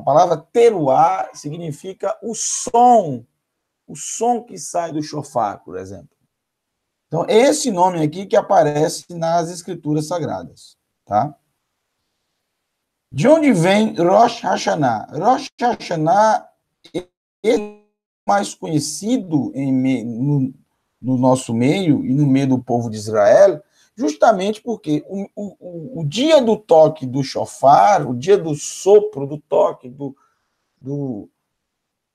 palavra teruá significa o som que sai do shofar, por exemplo. Então, esse nome aqui que aparece nas escrituras sagradas, tá? De onde vem Rosh Hashanah? Rosh Hashanah é mais conhecido no nosso meio e no meio do povo de Israel, justamente porque o dia do toque do shofar, o dia do sopro, do toque,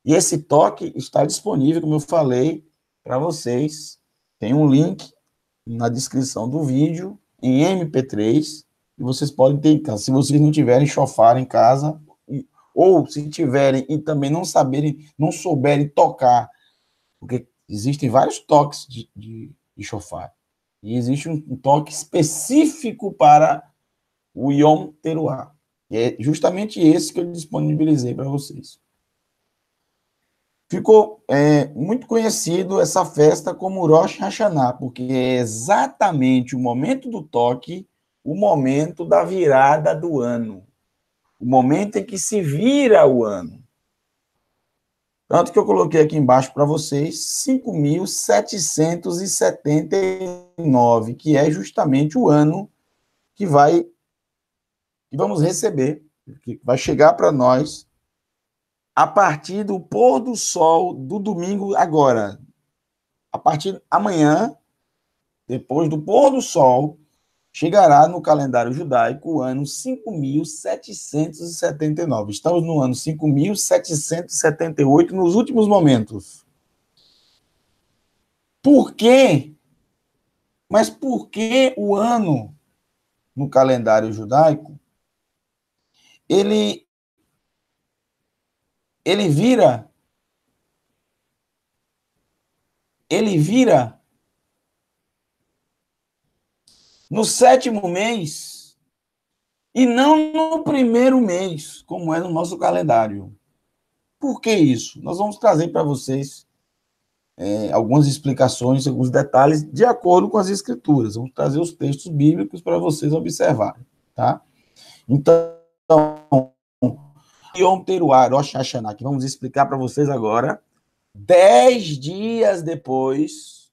e esse toque está disponível, como eu falei, para vocês. Tem um link na descrição do vídeo, em MP3, e vocês podem ter, então, se vocês não tiverem shofar em casa, ou se tiverem e também não souberem tocar, porque existem vários toques de shofar, e existe um toque específico para o Yom Teruah, e é justamente esse que eu disponibilizei para vocês. Ficou muito conhecido essa festa como Rosh Hashanah, porque é exatamente o momento do toque, o momento da virada do ano, o momento em que se vira o ano. Tanto que eu coloquei aqui embaixo para vocês 5.779, que é justamente o ano que vamos receber, que vai chegar para nós a partir do pôr do sol do domingo agora. A partir de amanhã, depois do pôr do sol, chegará no calendário judaico o ano 5.779. Estamos no ano 5.778, nos últimos momentos. Por quê? Mas por que o ano no calendário judaico ele vira no sétimo mês e não no primeiro mês, como é no nosso calendário? Por que isso? Nós vamos trazer para vocês algumas explicações, alguns detalhes, de acordo com as escrituras. Vamos trazer os textos bíblicos para vocês observarem, tá? Então, Yom Teruah, Rosh Hashanah, que vamos explicar para vocês agora, 10 dias depois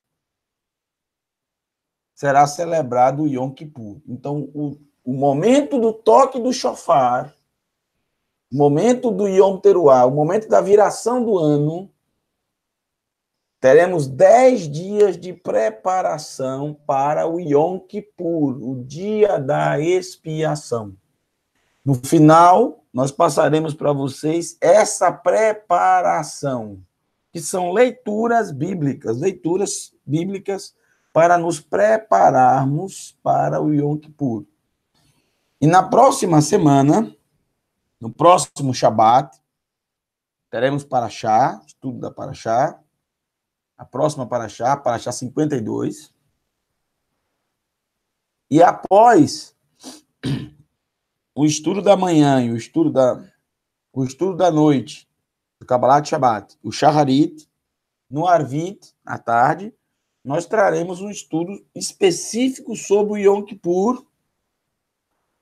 será celebrado o Yom Kippur. Então, o momento do toque do shofar, o momento do Yom Teruah, o momento da viração do ano, teremos 10 dias de preparação para o Yom Kippur, o dia da expiação. No final, nós passaremos para vocês essa preparação, que são leituras bíblicas para nos prepararmos para o Yom Kippur. E na próxima semana, no próximo Shabat, teremos Parashá, estudo da Parashá, a próxima Parashá 52. E após o estudo da manhã e o estudo da noite, do Kabbalat Shabbat, o Shacharit, no Arvit, à tarde, nós traremos um estudo específico sobre o Yom Kippur,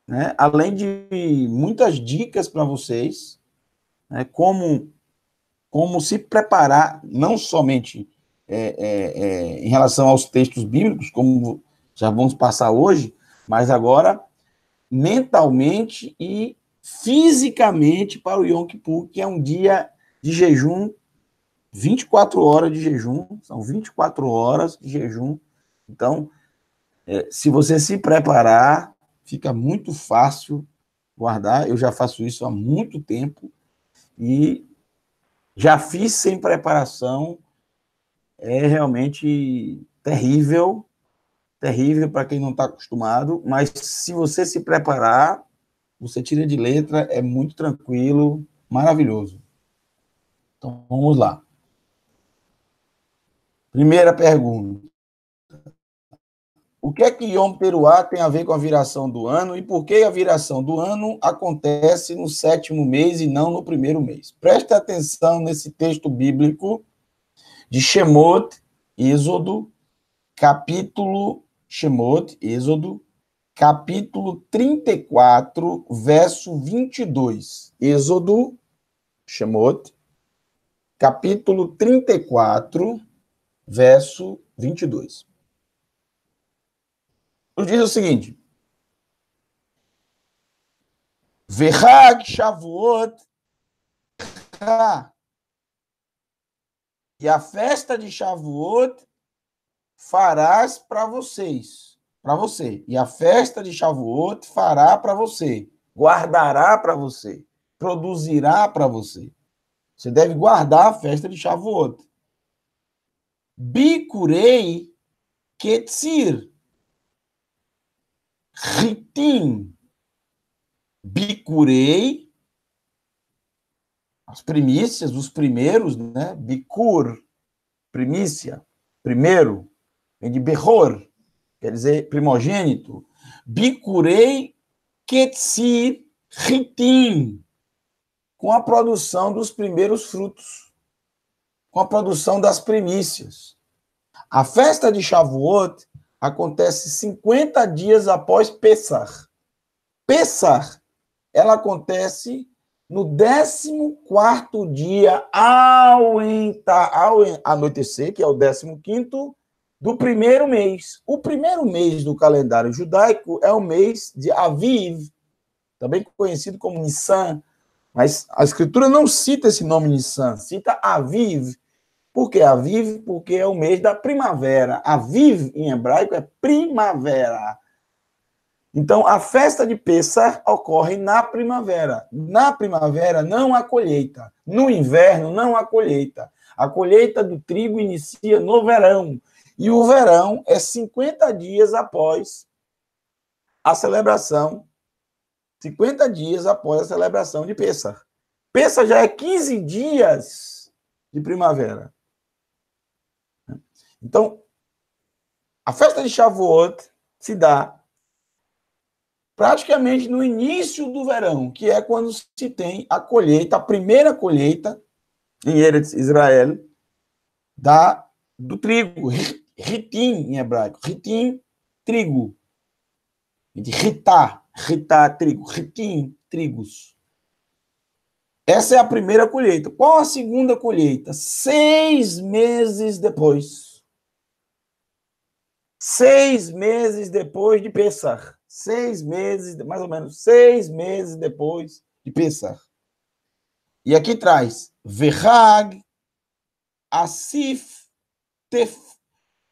né? Além de muitas dicas para vocês, né? Como se preparar, não somente em relação aos textos bíblicos, como já vamos passar hoje, mas agora mentalmente e fisicamente para o Yom Kippur, que é um dia de jejum, 24 horas de jejum, são 24 horas de jejum. Então, se você se preparar, fica muito fácil guardar. Eu já faço isso há muito tempo e já fiz sem preparação. É realmente terrível para quem não está acostumado, mas se você se preparar, você tira de letra, é muito tranquilo, maravilhoso. Então, vamos lá. Primeira pergunta. O que é que Yom Teruah tem a ver com a viração do ano e por que a viração do ano acontece no sétimo mês e não no primeiro mês? Preste atenção nesse texto bíblico de Shemot, Êxodo, capítulo 34, verso 22. Êxodo Shemot, capítulo 34, verso 22. Nos diz o seguinte: Vechag Shavuot, e a festa de Shavuot farás para vocês, para você. E a festa de Shavuot fará para você, guardará para você, produzirá para você. Você deve guardar a festa de Shavuot. Bikurei Ketzir, Ritim, Bikurei, as primícias, os primeiros, né? Bikur, primícia, primeiro, vem de Behor, quer dizer primogênito. Bikurei Ketzir, Ritim, com a produção dos primeiros frutos, com a produção das primícias. A festa de Shavuot acontece 50 dias após Pessach. Pessach, ela acontece no 14º dia ao anoitecer, que é o 15º do primeiro mês. O primeiro mês do calendário judaico é o mês de Aviv, também conhecido como Nissan, mas a escritura não cita esse nome Nissan, cita Aviv. Por que Aviv? Porque é o mês da primavera. Aviv, em hebraico, é primavera. Então, a festa de Pessach ocorre na primavera. Na primavera, não há colheita. No inverno, não há colheita. A colheita do trigo inicia no verão. E o verão é 50 dias após a celebração. 50 dias após a celebração de Pessach. Pessach já é 15 dias de primavera. Então, a festa de Shavuot se dá praticamente no início do verão, que é quando se tem a colheita, a primeira colheita em Eretz Israel do trigo, ritim em hebraico, ritim, trigo, de ritá, trigo, ritim, trigos. Essa é a primeira colheita. Qual a segunda colheita? 6 meses depois. 6 meses depois de Pessach. 6 meses, mais ou menos, 6 meses depois de Pessach. E aqui traz Vechag, Asif,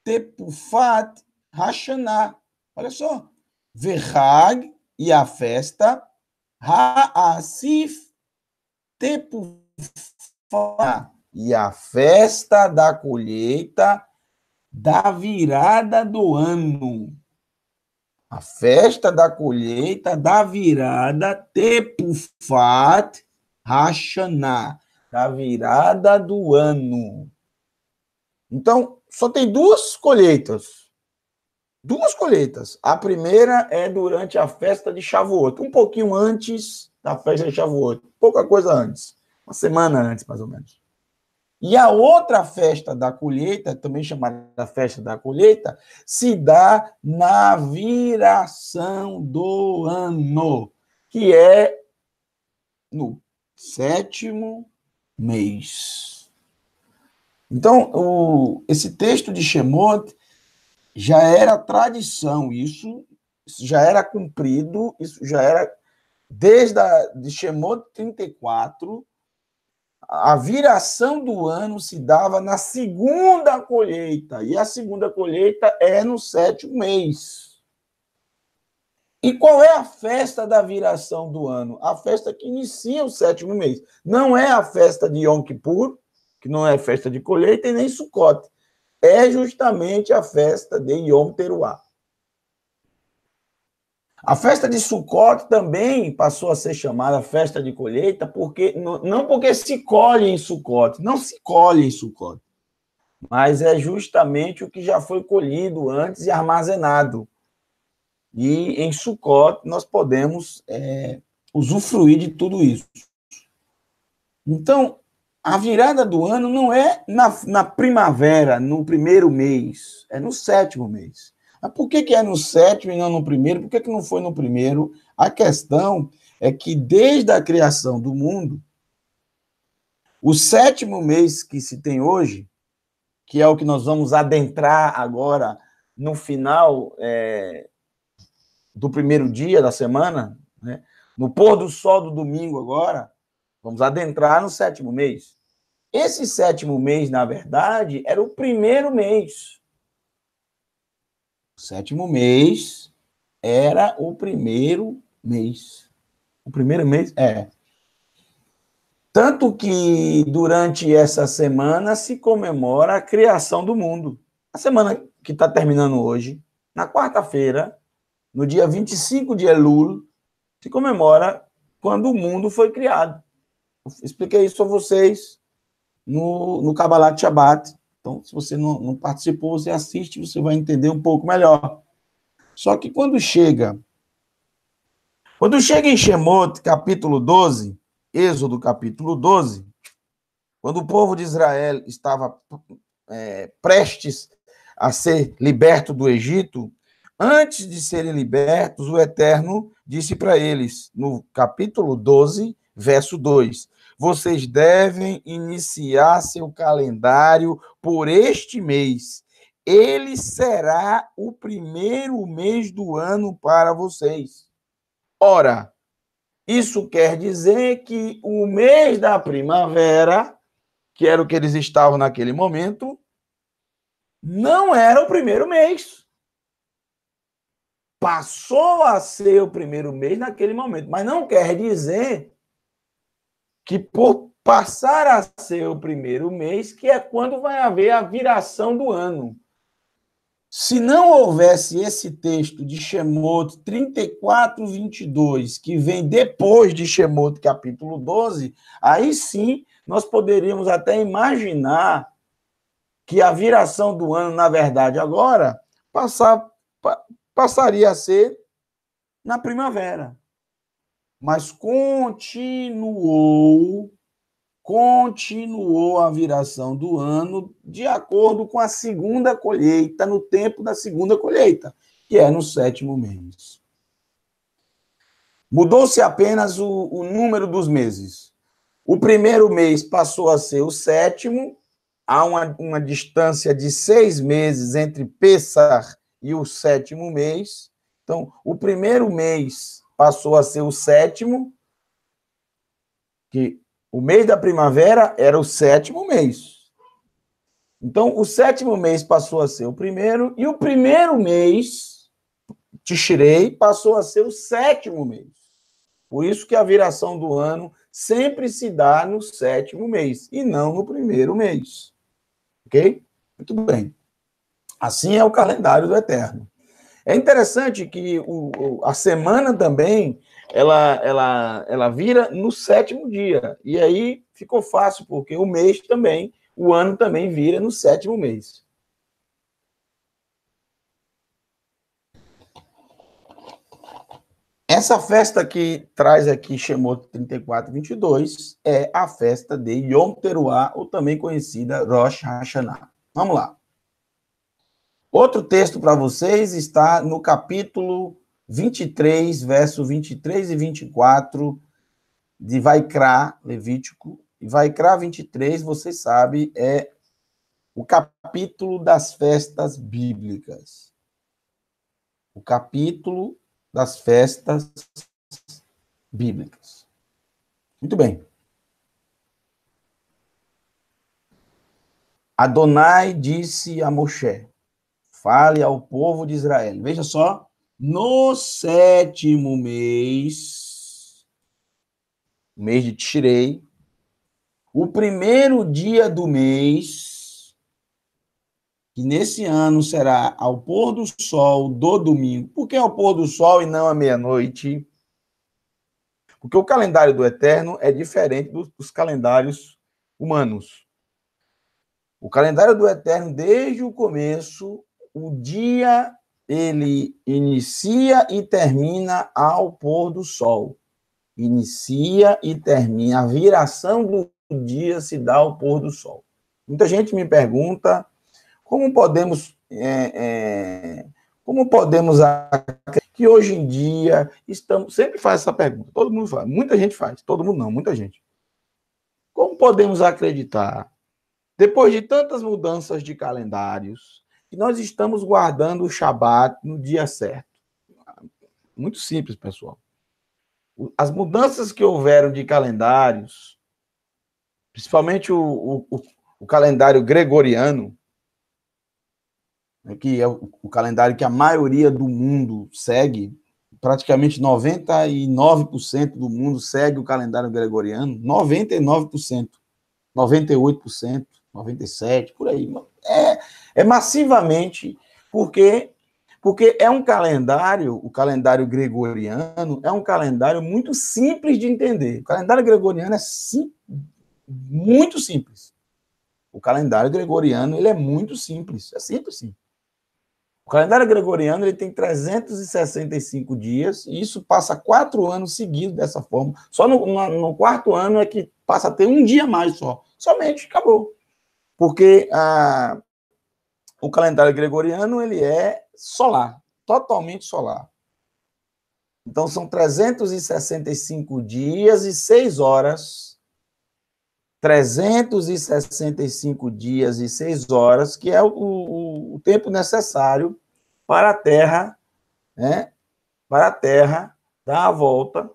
Tepufat, Hashanah. Olha só. Vechag e a festa, Asif, Tepufat, e a festa da colheita da virada do ano. A festa da colheita da virada Tepufat Hashanah, da virada do ano. Então, só tem duas colheitas. Duas colheitas. A primeira é durante a festa de Shavuot, um pouquinho antes da festa de Shavuot, pouca coisa antes, uma semana antes, mais ou menos. E a outra festa da colheita, também chamada festa da colheita, se dá na viração do ano, que é no 7º mês. Então, esse texto de Shemot já era tradição, isso já era cumprido, isso já era desde de Shemot 34. A viração do ano se dava na segunda colheita, e a segunda colheita é no 7º mês. E qual é a festa da viração do ano? A festa que inicia o 7º mês. Não é a festa de Yom Kippur, que não é festa de colheita, e nem Sukkot. É justamente a festa de Yom Teruah. A festa de Sukkot também passou a ser chamada festa de colheita, não porque se colhe em Sukkot, não se colhe em Sukkot, mas é justamente o que já foi colhido antes e armazenado. E em Sukkot nós podemos usufruir de tudo isso. Então, a virada do ano não é na primavera, no primeiro mês, é no 7º mês. Mas por que é no 7º e não no primeiro? Por que não foi no primeiro? A questão é que desde a criação do mundo, O 7º mês que se tem hoje, que é o que nós vamos adentrar agora no final do primeiro dia da semana, né? No pôr do sol do domingo agora, vamos adentrar no 7º mês. Esse 7º mês, na verdade, era o primeiro mês. O 7º mês era o primeiro mês. O primeiro mês? Tanto que durante essa semana se comemora a criação do mundo. A semana que está terminando hoje, na quarta-feira, no dia 25 de Elul, se comemora quando o mundo foi criado. Eu expliquei isso a vocês no Kabbalat Shabbat. Então, se você não participou, você assiste, você vai entender um pouco melhor. Só que quando chega em Shemot, capítulo 12, Êxodo, capítulo 12, quando o povo de Israel estava prestes a ser liberto do Egito, antes de serem libertos, o Eterno disse para eles, no capítulo 12, verso 2, vocês devem iniciar seu calendário por este mês. Ele será o primeiro mês do ano para vocês. Ora, isso quer dizer que o mês da primavera, que era o que eles estavam naquele momento, não era o primeiro mês. Passou a ser o primeiro mês naquele momento, mas não quer dizer que por passar a ser o primeiro mês, que é quando vai haver a viração do ano. Se não houvesse esse texto de Shemot 34, 22, que vem depois de Shemot capítulo 12, aí sim nós poderíamos até imaginar que a viração do ano, na verdade, agora, passaria a ser na primavera. Mas continuou a viração do ano de acordo com a segunda colheita, no tempo da segunda colheita, que é no 7º mês. Mudou-se apenas o número dos meses. O primeiro mês passou a ser o 7º, há uma distância de 6 meses entre Pessach e o 7º mês. Então, o primeiro mês passou a ser o 7º, que o mês da primavera era o 7º mês. Então, o 7º mês passou a ser o primeiro, e o primeiro mês, Tishrei, passou a ser o 7º mês. Por isso que a viração do ano sempre se dá no 7º mês, e não no primeiro mês. Ok? Muito bem. Assim é o calendário do Eterno. É interessante que a semana também ela vira no 7º dia. E aí ficou fácil, porque o mês também, o ano também vira no 7º mês. Essa festa que traz aqui Shemot 34, 22 é a festa de Yom Teruah, ou também conhecida Rosh Hashanah. Vamos lá. Outro texto para vocês está no capítulo 23, verso 23 e 24 de Vaikra, Levítico. E Vaikra 23, vocês sabem, é o capítulo das festas bíblicas. O capítulo das festas bíblicas. Muito bem. Adonai disse a Moshe, fale ao povo de Israel. Veja só, no 7º mês, mês de Tishrei, o primeiro dia do mês, que nesse ano será ao pôr do sol do domingo. Por que ao pôr do sol e não à meia-noite? Porque o calendário do Eterno é diferente dos calendários humanos. O calendário do Eterno, desde o começo, o dia ele inicia e termina ao pôr do sol. Inicia e termina. A viração do dia se dá ao pôr do sol. Muita gente me pergunta como podemos que hoje em dia estamos, sempre faz essa pergunta, todo mundo faz, muita gente faz, todo mundo não, muita gente. Como podemos acreditar, depois de tantas mudanças de calendários, que nós estamos guardando o Shabat no dia certo? Muito simples, pessoal. As mudanças que houveram de calendários, principalmente o calendário gregoriano, né, que é o calendário que a maioria do mundo segue, praticamente 99% do mundo segue o calendário gregoriano, 99%, 98%, 97%, por aí. É massivamente, porque é um calendário, o calendário gregoriano é um calendário muito simples de entender. O calendário gregoriano é muito simples. O calendário gregoriano ele é muito simples, é simples sim. O calendário gregoriano ele tem 365 dias, e isso passa 4 anos seguidos dessa forma. Só no quarto ano é que passa a ter um dia a mais só. Somente, acabou. Porque o calendário gregoriano ele é solar, totalmente solar. Então, são 365 dias e 6 horas. 365 dias e 6 horas, que é o tempo necessário para a Terra, né? Para a Terra dar a volta em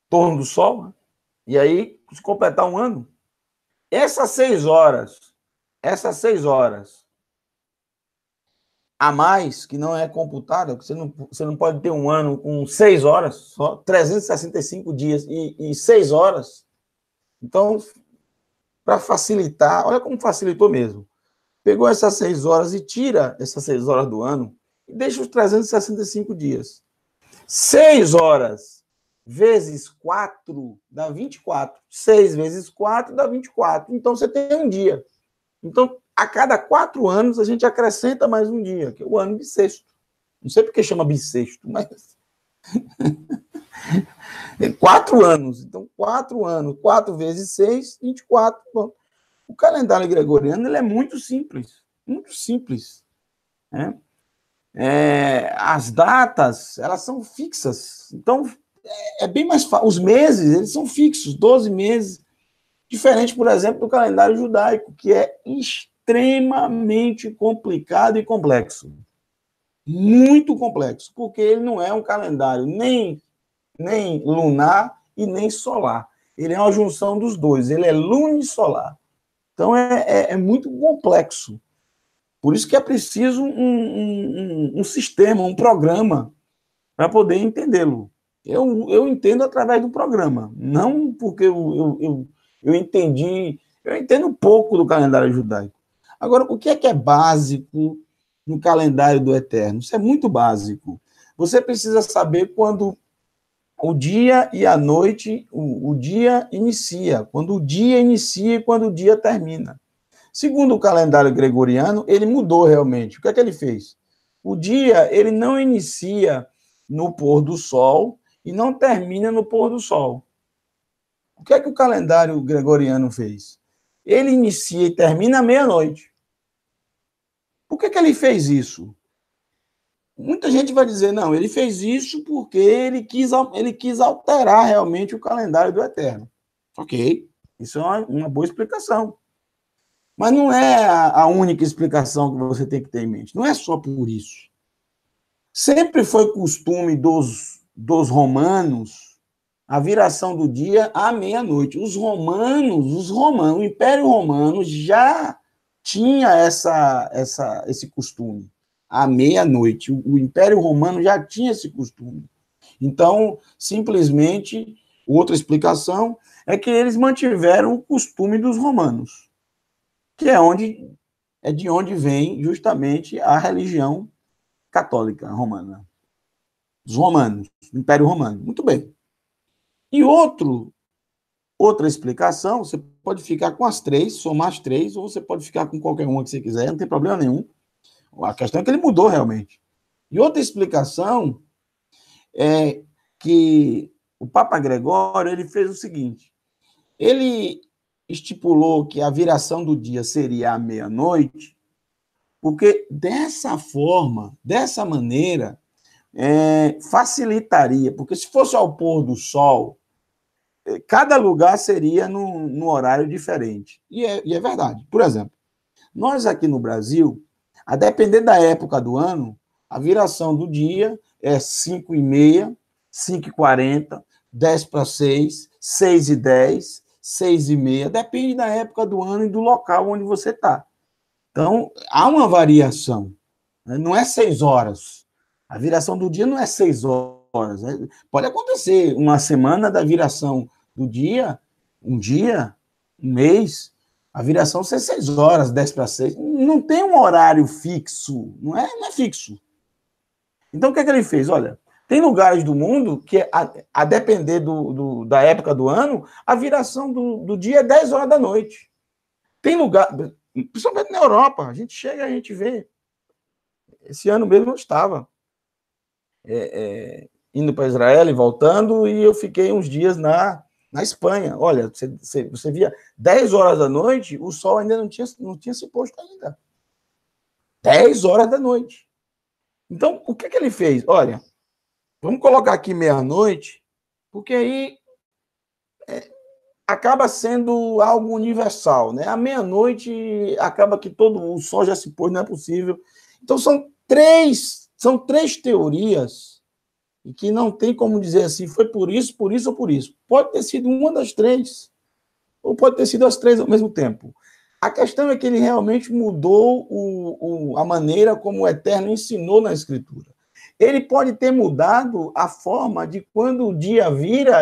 torno do Sol, né? E aí, se completar um ano, essas 6 horas a mais, que não é computada, você não pode ter um ano com 6 horas, só 365 dias e 6 horas. Então, para facilitar, olha como facilitou mesmo. Pegou essas 6 horas e tira essas 6 horas do ano e deixa os 365 dias. 6 horas vezes 4 dá 24. 6 vezes 4 dá 24. Então, você tem um dia. Então, a cada 4 anos, a gente acrescenta mais um dia, que é o ano bissexto. Não sei porque chama bissexto, mas... 4 anos. Então, 4 anos. 4 vezes 6, 24. Bom, o calendário gregoriano ele é muito simples. Muito simples. Né? As datas, elas são fixas. Então, é bem mais fácil. Os meses, eles são fixos, 12 meses. Diferente, por exemplo, do calendário judaico, que é extremamente complicado e complexo. Muito complexo, porque ele não é um calendário nem lunar e nem solar. Ele é uma junção dos dois, ele é lunisolar. Então, é muito complexo. Por isso que é preciso um sistema, um programa, para poder entendê-lo. Eu entendo através do programa, não porque eu entendi, eu entendo pouco do calendário judaico. Agora, o que é básico no calendário do Eterno? Isso é muito básico. Você precisa saber quando o dia e a noite, o dia inicia, quando o dia inicia e quando o dia termina. Segundo o calendário gregoriano, ele mudou realmente. O que é que ele fez? O dia, ele não inicia no pôr do sol e não termina no pôr do sol. O que é que o calendário gregoriano fez? Ele inicia e termina à meia-noite. Por que ele fez isso? Muita gente vai dizer, não, ele fez isso porque ele quis alterar realmente o calendário do Eterno. Ok, isso é uma boa explicação. Mas não é a única explicação que você tem que ter em mente. Não é só por isso. Sempre foi costume dos romanos a viração do dia à meia-noite. Os romanos, o Império Romano já tinha esse costume. À meia-noite. O Império Romano já tinha esse costume. Então, simplesmente, outra explicação é que eles mantiveram o costume dos romanos, que é de onde vem justamente a religião católica romana. Os romanos, o Império Romano. Muito bem. E outra explicação, você pode ficar com as 3, somar as 3, ou você pode ficar com qualquer uma que você quiser, não tem problema nenhum. A questão é que ele mudou realmente. E outra explicação é que o Papa Gregório ele fez o seguinte: ele estipulou que a viração do dia seria à meia-noite, porque dessa forma, dessa maneira, facilitaria, porque se fosse ao pôr do sol, cada lugar seria num horário diferente. E é verdade. Por exemplo, nós aqui no Brasil, a depender da época do ano, a viração do dia é 5h30, 5h40, 10 para 6, 6h10, 6h30, depende da época do ano e do local onde você está. Então, há uma variação, né? Não é 6 horas. A viração do dia não é 6 horas. Né? Pode acontecer uma semana da viração do dia, um dia, um mês, a viração ser 6 horas, 10 para 6. Não tem um horário fixo, não é fixo. Então, o que é que ele fez? Olha, tem lugares do mundo que, a depender da época do ano, a viração do dia é 10 horas da noite. Tem lugar, principalmente na Europa, a gente chega e a gente vê. Esse ano mesmo eu estava indo para Israel e voltando, e eu fiquei uns dias na Espanha. Olha, você via 10 horas da noite, o sol ainda não tinha se posto ainda. 10 horas da noite. Então, o que ele fez? Olha, vamos colocar aqui meia-noite, porque aí acaba sendo algo universal, né? À meia-noite acaba que todo o sol já se pôs, não é possível. Então, são três teorias e que não tem como dizer assim, foi por isso ou por isso. Pode ter sido uma das três, ou pode ter sido as três ao mesmo tempo. A questão é que ele realmente mudou a maneira como o Eterno ensinou na Escritura. Ele pode ter mudado a forma de quando o dia vira,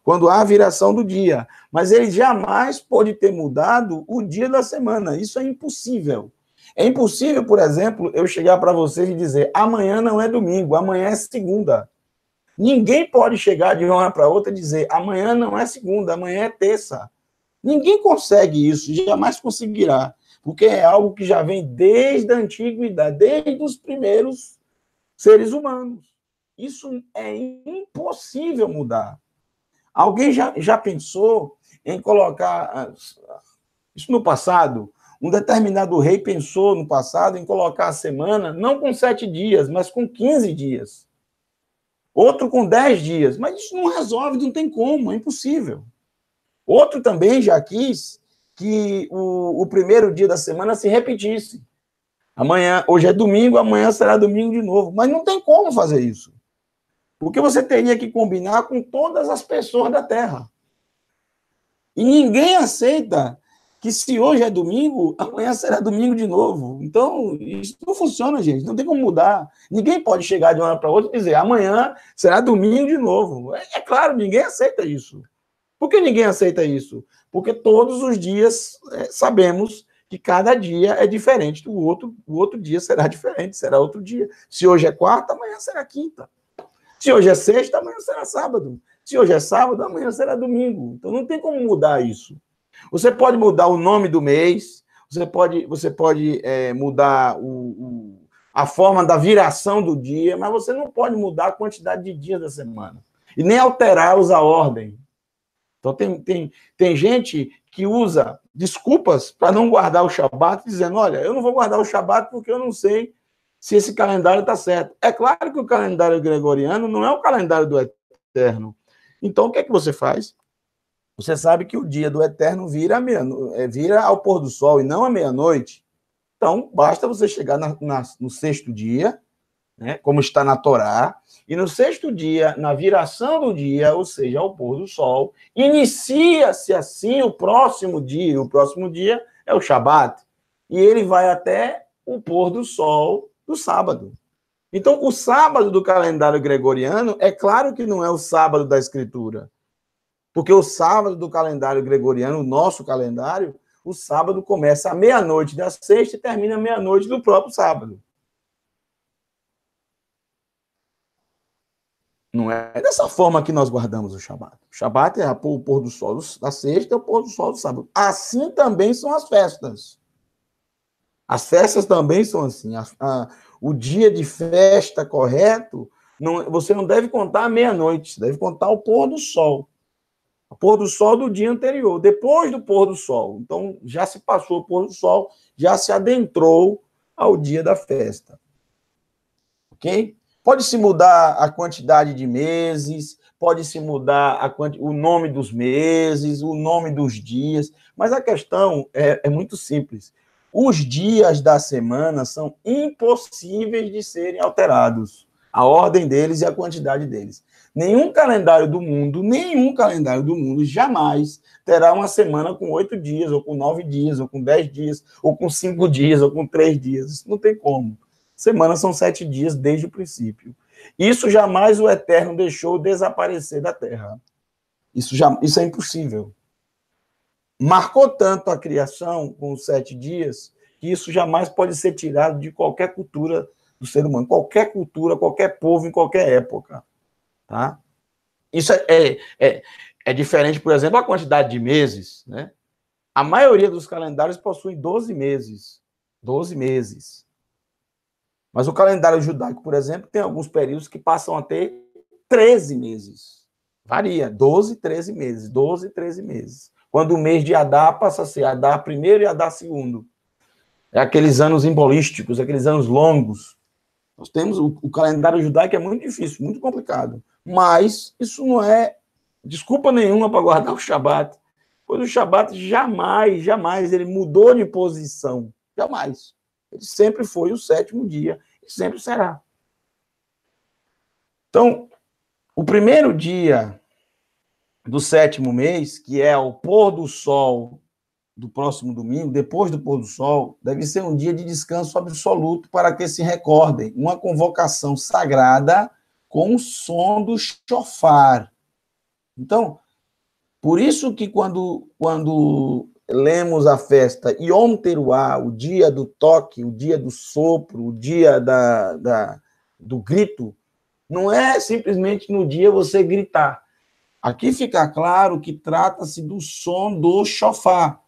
quando há a viração do dia, mas ele jamais pode ter mudado o dia da semana. Isso é impossível. É impossível, por exemplo, eu chegar para vocês e dizer amanhã não é domingo, amanhã é segunda. Ninguém pode chegar de uma hora para outra e dizer amanhã não é segunda, amanhã é terça. Ninguém consegue isso, jamais conseguirá, porque é algo que já vem desde a antiguidade, desde os primeiros seres humanos. Isso é impossível mudar. Alguém já pensou em colocar isso no passado? Um determinado rei pensou no passado em colocar a semana não com 7 dias, mas com 15 dias. Outro com 10 dias. Mas isso não resolve, não tem como, é impossível. Outro também já quis que o primeiro dia da semana se repetisse. Amanhã, hoje é domingo, amanhã será domingo de novo. Mas não tem como fazer isso. Porque você teria que combinar com todas as pessoas da Terra. E ninguém aceita que se hoje é domingo, amanhã será domingo de novo. Então, isso não funciona, gente. Não tem como mudar. Ninguém pode chegar de uma hora para outra e dizer amanhã será domingo de novo. É claro, ninguém aceita isso. Por que ninguém aceita isso? Porque todos os dias sabemos que cada dia é diferente do outro. O outro dia será diferente, será outro dia. Se hoje é quarta, amanhã será quinta. Se hoje é sexta, amanhã será sábado. Se hoje é sábado, amanhã será domingo. Então não tem como mudar isso. Você pode mudar o nome do mês, você pode mudar a forma da viração do dia, mas você não pode mudar a quantidade de dias da semana. E nem alterá-los a ordem. Então tem gente que usa desculpas para não guardar o Shabat, dizendo, olha, eu não vou guardar o Shabat porque eu não sei se esse calendário está certo. É claro que o calendário gregoriano não é o calendário do Eterno. Então, o que é que você faz? Você sabe que o dia do Eterno vira ao pôr do sol e não à meia-noite. Então, basta você chegar no sexto dia, né, como está na Torá, e no sexto dia, na viração do dia, ou seja, ao pôr do sol, inicia-se assim o próximo dia. O próximo dia é o Shabat. E ele vai até o pôr do sol do sábado. Então, o sábado do calendário gregoriano, é claro que não é o sábado da Escritura. Porque o sábado do calendário gregoriano, o nosso calendário, o sábado começa à meia-noite da sexta e termina à meia-noite do próprio sábado. Não é dessa forma que nós guardamos o Shabat. O Shabat é o pôr do sol da sexta e o pôr do sol do sábado. Assim também são as festas. As festas também são assim. O dia de festa correto, você não deve contar à meia-noite, você deve contar o pôr do sol. O pôr do sol do dia anterior, depois do pôr do sol. Então, já se passou o pôr do sol, já se adentrou ao dia da festa. Ok? Pode-se mudar a quantidade de meses, pode-se mudar o nome dos meses, o nome dos dias, mas a questão é muito simples. Os dias da semana são impossíveis de serem alterados, a ordem deles e a quantidade deles. Nenhum calendário do mundo jamais terá uma semana com 8 dias, ou com 9 dias, ou com 10 dias, ou com 5 dias, ou com 3 dias. Isso não tem como. Semanas são 7 dias desde o princípio. Isso jamais o Eterno deixou desaparecer da Terra. Isso é impossível. Marcou tanto a criação com os 7 dias que isso jamais pode ser tirado de qualquer cultura do ser humano. Qualquer cultura, qualquer povo, em qualquer época. Tá? Isso é diferente, por exemplo, a quantidade de meses. Né? A maioria dos calendários possui 12 meses. 12 meses. Mas o calendário judaico, por exemplo, tem alguns períodos que passam a ter 13 meses. Varia, 12, 13 meses. 12, 13 meses. Quando o mês de Adar passa a ser Adar primeiro e Adar segundo. É aqueles anos embolísticos, aqueles anos longos. Nós temos o calendário judaico é muito difícil, muito complicado. Mas isso não é desculpa nenhuma para guardar o Shabat. Pois o Shabat jamais ele mudou de posição. Jamais. Ele sempre foi o 7º dia e sempre será. Então, o primeiro dia do 7º mês, que é o pôr do sol do próximo domingo, depois do pôr do sol, deve ser um dia de descanso absoluto para que se recordem uma convocação sagrada com o som do shofar. Então, por isso que quando lemos a festa Yom Teruah, o dia do toque, o dia do sopro, o dia do grito, não é simplesmente no dia você gritar. Aqui fica claro que trata-se do som do shofar.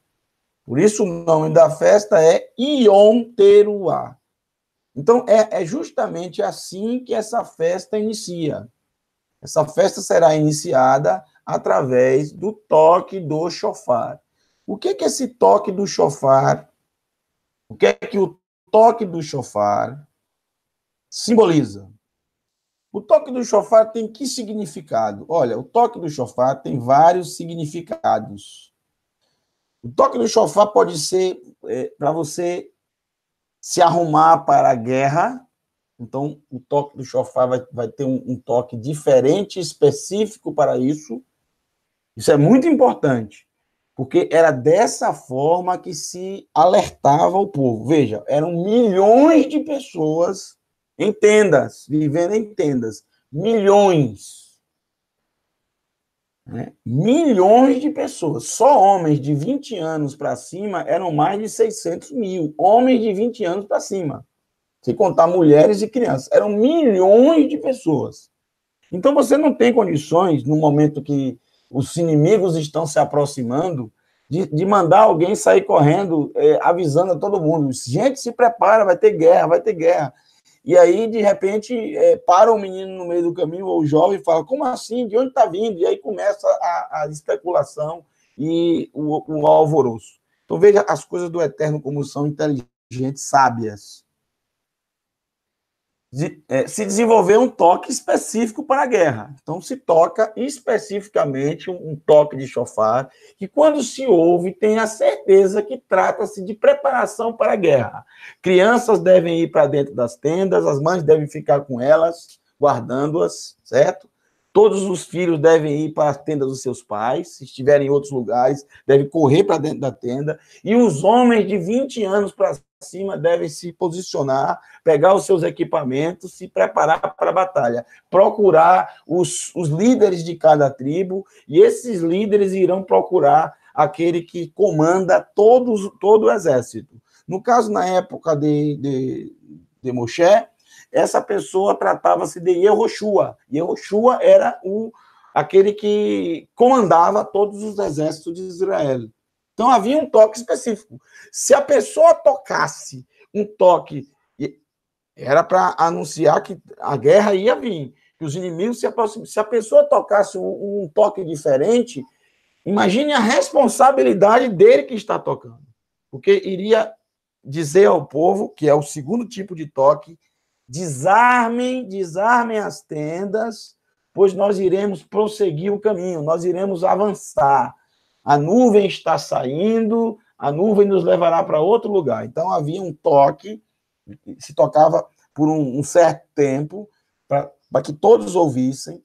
Por isso o nome da festa é Yom Teruah. Então, é justamente assim que essa festa inicia. Essa festa será iniciada através do toque do shofar. O que é esse toque do shofar? O que é que o toque do shofar simboliza? O toque do shofar tem que significado? Olha, o toque do shofar tem vários significados. O toque do shofar pode ser para você se arrumar para a guerra. Então, o toque do shofar vai ter um toque diferente, específico para isso. Isso é muito importante, porque era dessa forma que se alertava o povo. Veja, eram milhões de pessoas em tendas, vivendo em tendas. Milhões. Né? Milhões de pessoas. Só homens de 20 anos para cima eram mais de 600 mil. Homens de 20 anos para cima. Sem contar mulheres e crianças. Eram milhões de pessoas. Então, você não tem condições, no momento que os inimigos estão se aproximando, de mandar alguém sair correndo, avisando a todo mundo. Gente, se prepara, vai ter guerra, vai ter guerra. E aí, de repente, para o menino no meio do caminho, ou o jovem, e fala, como assim? De onde está vindo? E aí começa a especulação e o alvoroço. Então, veja as coisas do Eterno como são inteligentes, sábias. Se desenvolver um toque específico para a guerra. Então, se toca especificamente um toque de shofar, que quando se ouve, tem a certeza que trata-se de preparação para a guerra. Crianças devem ir para dentro das tendas, as mães devem ficar com elas, guardando-as, certo? Todos os filhos devem ir para as tendas dos seus pais, se estiverem em outros lugares, devem correr para dentro da tenda, e os homens de 20 anos para cima devem se posicionar, pegar os seus equipamentos, se preparar para a batalha, procurar os líderes de cada tribo, e esses líderes irão procurar aquele que comanda todo o exército. No caso, na época de Moshe, essa pessoa tratava-se de Yehoshua. Yehoshua era aquele que comandava todos os exércitos de Israel. Então, havia um toque específico. Se a pessoa tocasse um toque, era para anunciar que a guerra ia vir, que os inimigos se aproximam. Se a pessoa tocasse um toque diferente, imagine a responsabilidade dele que está tocando. Porque iria dizer ao povo, que é o segundo tipo de toque, desarmem as tendas, pois nós iremos prosseguir o caminho, nós iremos avançar. A nuvem está saindo, a nuvem nos levará para outro lugar. Então, havia um toque, se tocava por um certo tempo, para que todos ouvissem.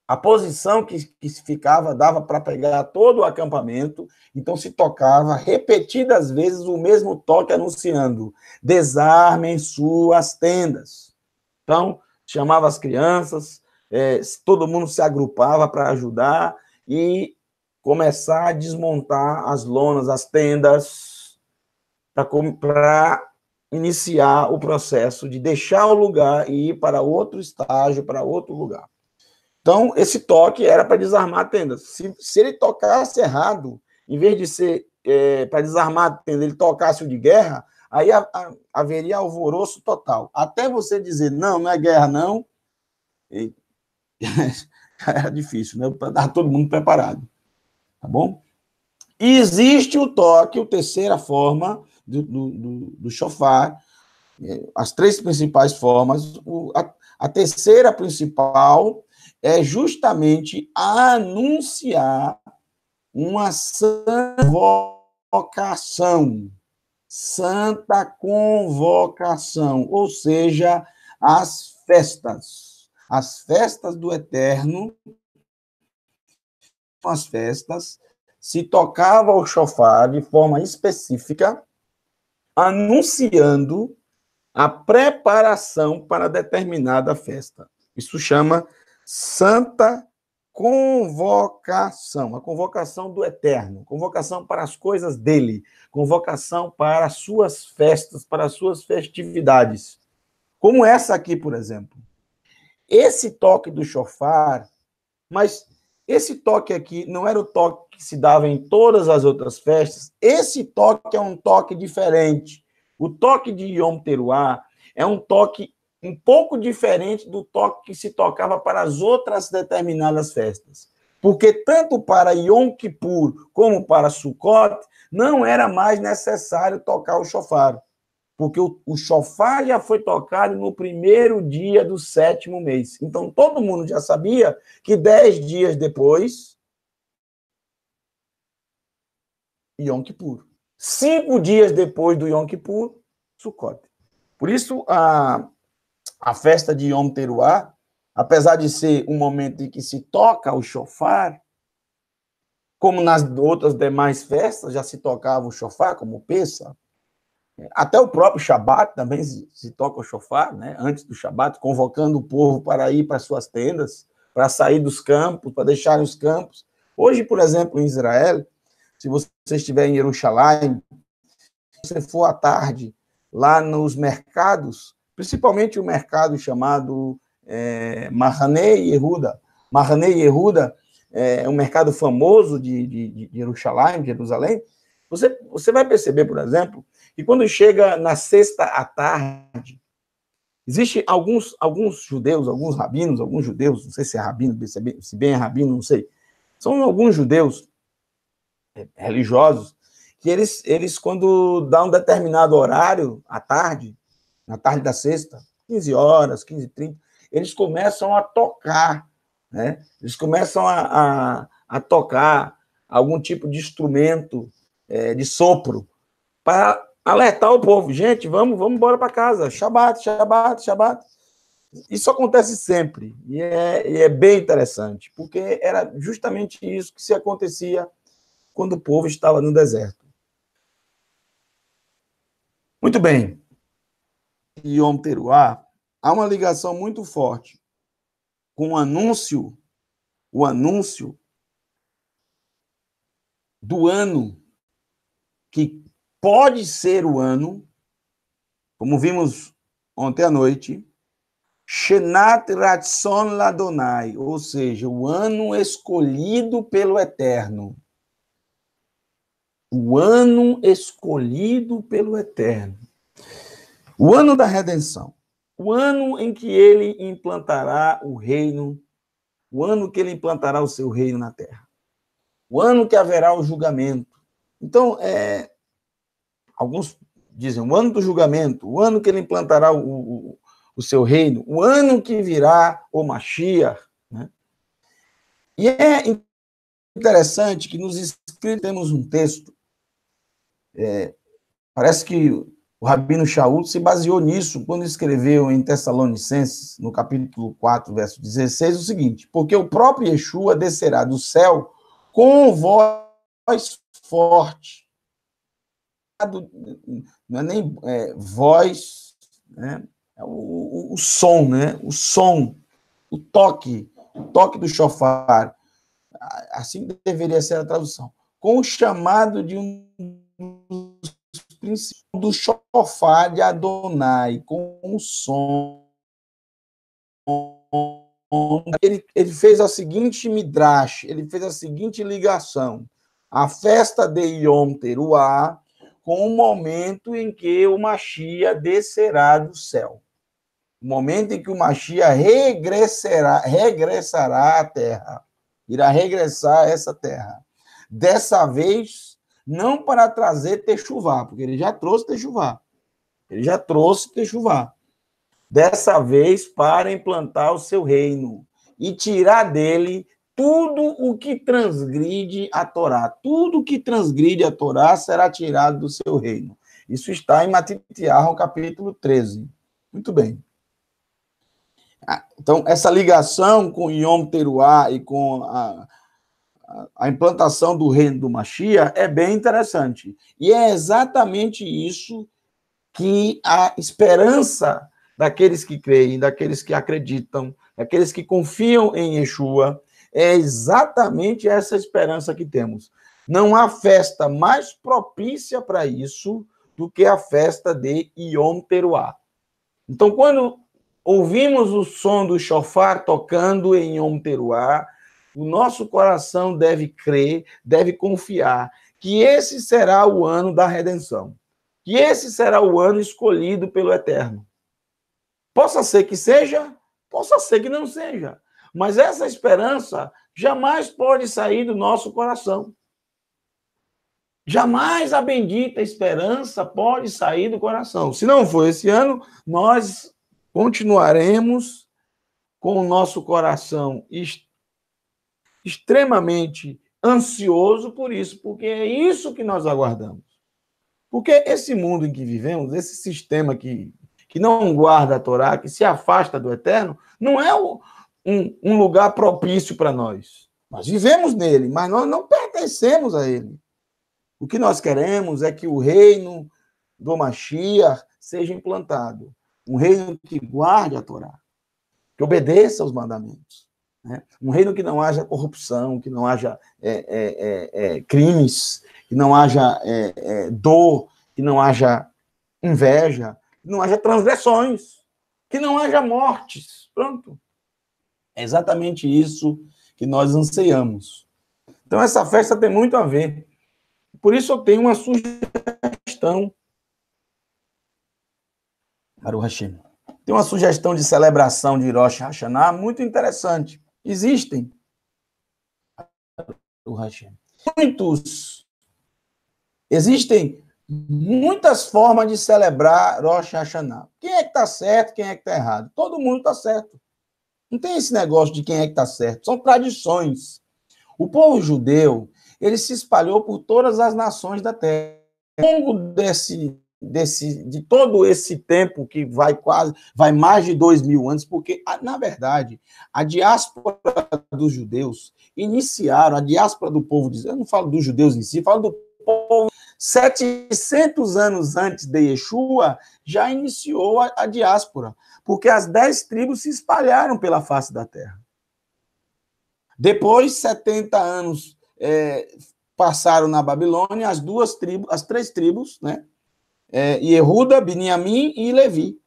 A posição que se ficava dava para pegar todo o acampamento, então se tocava repetidas vezes o mesmo toque anunciando: desarmem suas tendas. Então, chamava as crianças, todo mundo se agrupava para ajudar e começar a desmontar as lonas, as tendas, para iniciar o processo de deixar o lugar e ir para outro estágio, para outro lugar. Então, esse toque era para desarmar a tenda. Se ele tocasse errado, em vez de ser para desarmar a tenda, ele tocasse o de guerra, aí haveria alvoroço total. Até você dizer, não é guerra, não, era difícil, né? Para dar todo mundo preparado. Tá bom? E existe o toque, a terceira forma do shofar, as três principais formas. A terceira principal é justamente anunciar uma santa convocação, ou seja, as festas do Eterno, as festas, se tocava o shofar de forma específica, anunciando a preparação para determinada festa. Isso chama santa convocação, a convocação do Eterno, convocação para as coisas dele, convocação para as suas festas, para as suas festividades. Como essa aqui, por exemplo. Esse toque do shofar, mas esse toque aqui não era o toque que se dava em todas as outras festas, esse toque é um toque diferente. O toque de Yom Teruah é um toque um pouco diferente do toque que se tocava para as outras determinadas festas. Porque tanto para Yom Kippur como para Sukkot, não era mais necessário tocar o shofar. Porque o shofar já foi tocado no primeiro dia do 7º mês. Então, todo mundo já sabia que 10 dias depois, Yom Kippur. 5 dias depois do Yom Kippur, Sukkot. Por isso, a festa de Yom Teruah, apesar de ser um momento em que se toca o shofar, como nas outras demais festas já se tocava o shofar, como o Pêssah, até o próprio Shabat também se toca o shofar, né? Antes do Shabat, convocando o povo para ir para suas tendas, para sair dos campos, para deixar os campos. Hoje, por exemplo, em Israel, se você estiver em Jerusalém, se você for à tarde lá nos mercados, principalmente o mercado chamado Mahanei Yehuda. Mahanei Yehuda é um mercado famoso de Jerusalém. Você vai perceber, por exemplo, que quando chega na sexta à tarde, existem alguns judeus, alguns judeus, não sei se é rabino, se bem é rabino, não sei, são alguns judeus religiosos, que eles quando dá um determinado horário, à tarde, na tarde da sexta, 15 horas, 15h30, eles começam a tocar, né? Eles começam a tocar algum tipo de instrumento de sopro, para alertar o povo. Gente, vamos embora para casa. Shabat. Isso acontece sempre. E é bem interessante, porque era justamente isso que se acontecia quando o povo estava no deserto. Muito bem. Yom Teruah, há uma ligação muito forte com o anúncio do ano, que pode ser o ano, como vimos ontem à noite, Shenat Ratzon Ladonai, ou seja, o ano escolhido pelo Eterno. O ano escolhido pelo Eterno. O ano da redenção. O ano em que ele implantará o reino, o ano que ele implantará o seu reino na terra. O ano que haverá o julgamento. Então, alguns dizem o ano do julgamento, o ano que ele implantará o seu reino, o ano que virá o Mashiach, né? E é interessante que nos escritos temos um texto, parece que o Rabino Shaul se baseou nisso quando escreveu em Tessalonicenses, no capítulo 4, verso 16, o seguinte: porque o próprio Yeshua descerá do céu com voz forte. Não é nem voz, né? É o som, né? O som, o toque do shofar. Assim deveria ser a tradução. Com o chamado de um dos princípios do shofar de Adonai, com o som. Ele fez a seguinte midrash, ele fez a seguinte ligação. A festa de Yom Teruah com o momento em que o Mashiach descerá do céu. O momento em que o Mashiach regressará à terra. Irá regressar a essa terra. Dessa vez, não para trazer Techuvá, porque ele já trouxe Techuvá. Ele já trouxe Techuvá. Dessa vez, para implantar o seu reino e tirar dele tudo o que transgride a Torá. Tudo que transgride a Torá será tirado do seu reino. Isso está em Matitiahu, capítulo 13. Muito bem. Então, essa ligação com Yom Teruah e com a implantação do reino do Mashiach é bem interessante. E é exatamente isso que a esperança daqueles que creem, daqueles que acreditam, daqueles que confiam em Yeshua, é exatamente essa esperança que temos. Não há festa mais propícia para isso do que a festa de Yom Teruah. Então, quando ouvimos o som do shofar tocando em Yom Teruah, o nosso coração deve crer, deve confiar que esse será o ano da redenção, que esse será o ano escolhido pelo Eterno. Possa ser que seja, possa ser que não seja, mas essa esperança jamais pode sair do nosso coração. Jamais a bendita esperança pode sair do coração. Se não for esse ano, nós continuaremos com o nosso coração extremamente ansioso por isso, porque é isso que nós aguardamos. Porque esse mundo em que vivemos, esse sistema que não guarda a Torá, que se afasta do Eterno, não é um lugar propício para nós. Nós vivemos nele, mas nós não pertencemos a ele. O que nós queremos é que o reino do Mashiach seja implantado. Um reino que guarde a Torá, que obedeça aos mandamentos. Né? Um reino que não haja corrupção, que não haja crimes, que não haja dor, que não haja inveja, que não haja transgressões, que não haja mortes. Pronto. É exatamente isso que nós anseiamos. Então, essa festa tem muito a ver. Por isso, eu tenho uma sugestão. Baruch Hashem. Tem uma sugestão de celebração de Rosh Hashanah muito interessante. Existem muitas formas de celebrar Rosh Hashanah. Quem é que está certo, quem é que está errado? Todo mundo está certo. Não tem esse negócio de quem é que está certo. São tradições. O povo judeu, ele se espalhou por todas as nações da terra. Ao longo de todo esse tempo que vai mais de 2000 anos, porque, na verdade, a diáspora dos judeus iniciaram, a diáspora do povo, eu não falo dos judeus em si, falo do povo, 700 anos antes de Yeshua, já iniciou a diáspora, porque as 10 tribos se espalharam pela face da terra. Depois, 70 anos passaram na Babilônia, as 3 tribos, né? Yehuda, Beniamim e Levi,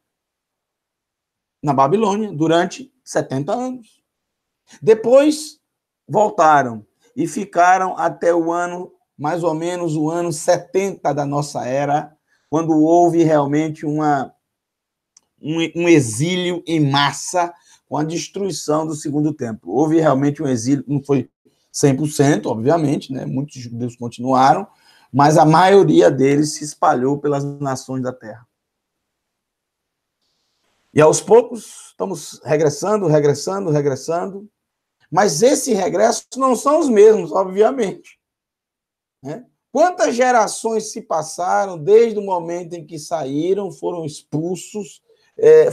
na Babilônia, durante 70 anos. Depois, voltaram e ficaram até o ano, mais ou menos o ano 70 da nossa era, quando houve realmente um exílio em massa com a destruição do segundo templo. Houve realmente um exílio, não foi 100%, obviamente, né? Muitos judeus continuaram, mas a maioria deles se espalhou pelas nações da terra. E aos poucos, estamos regressando, Mas esse regresso não são os mesmos, obviamente. Né? Quantas gerações se passaram desde o momento em que saíram, foram expulsos,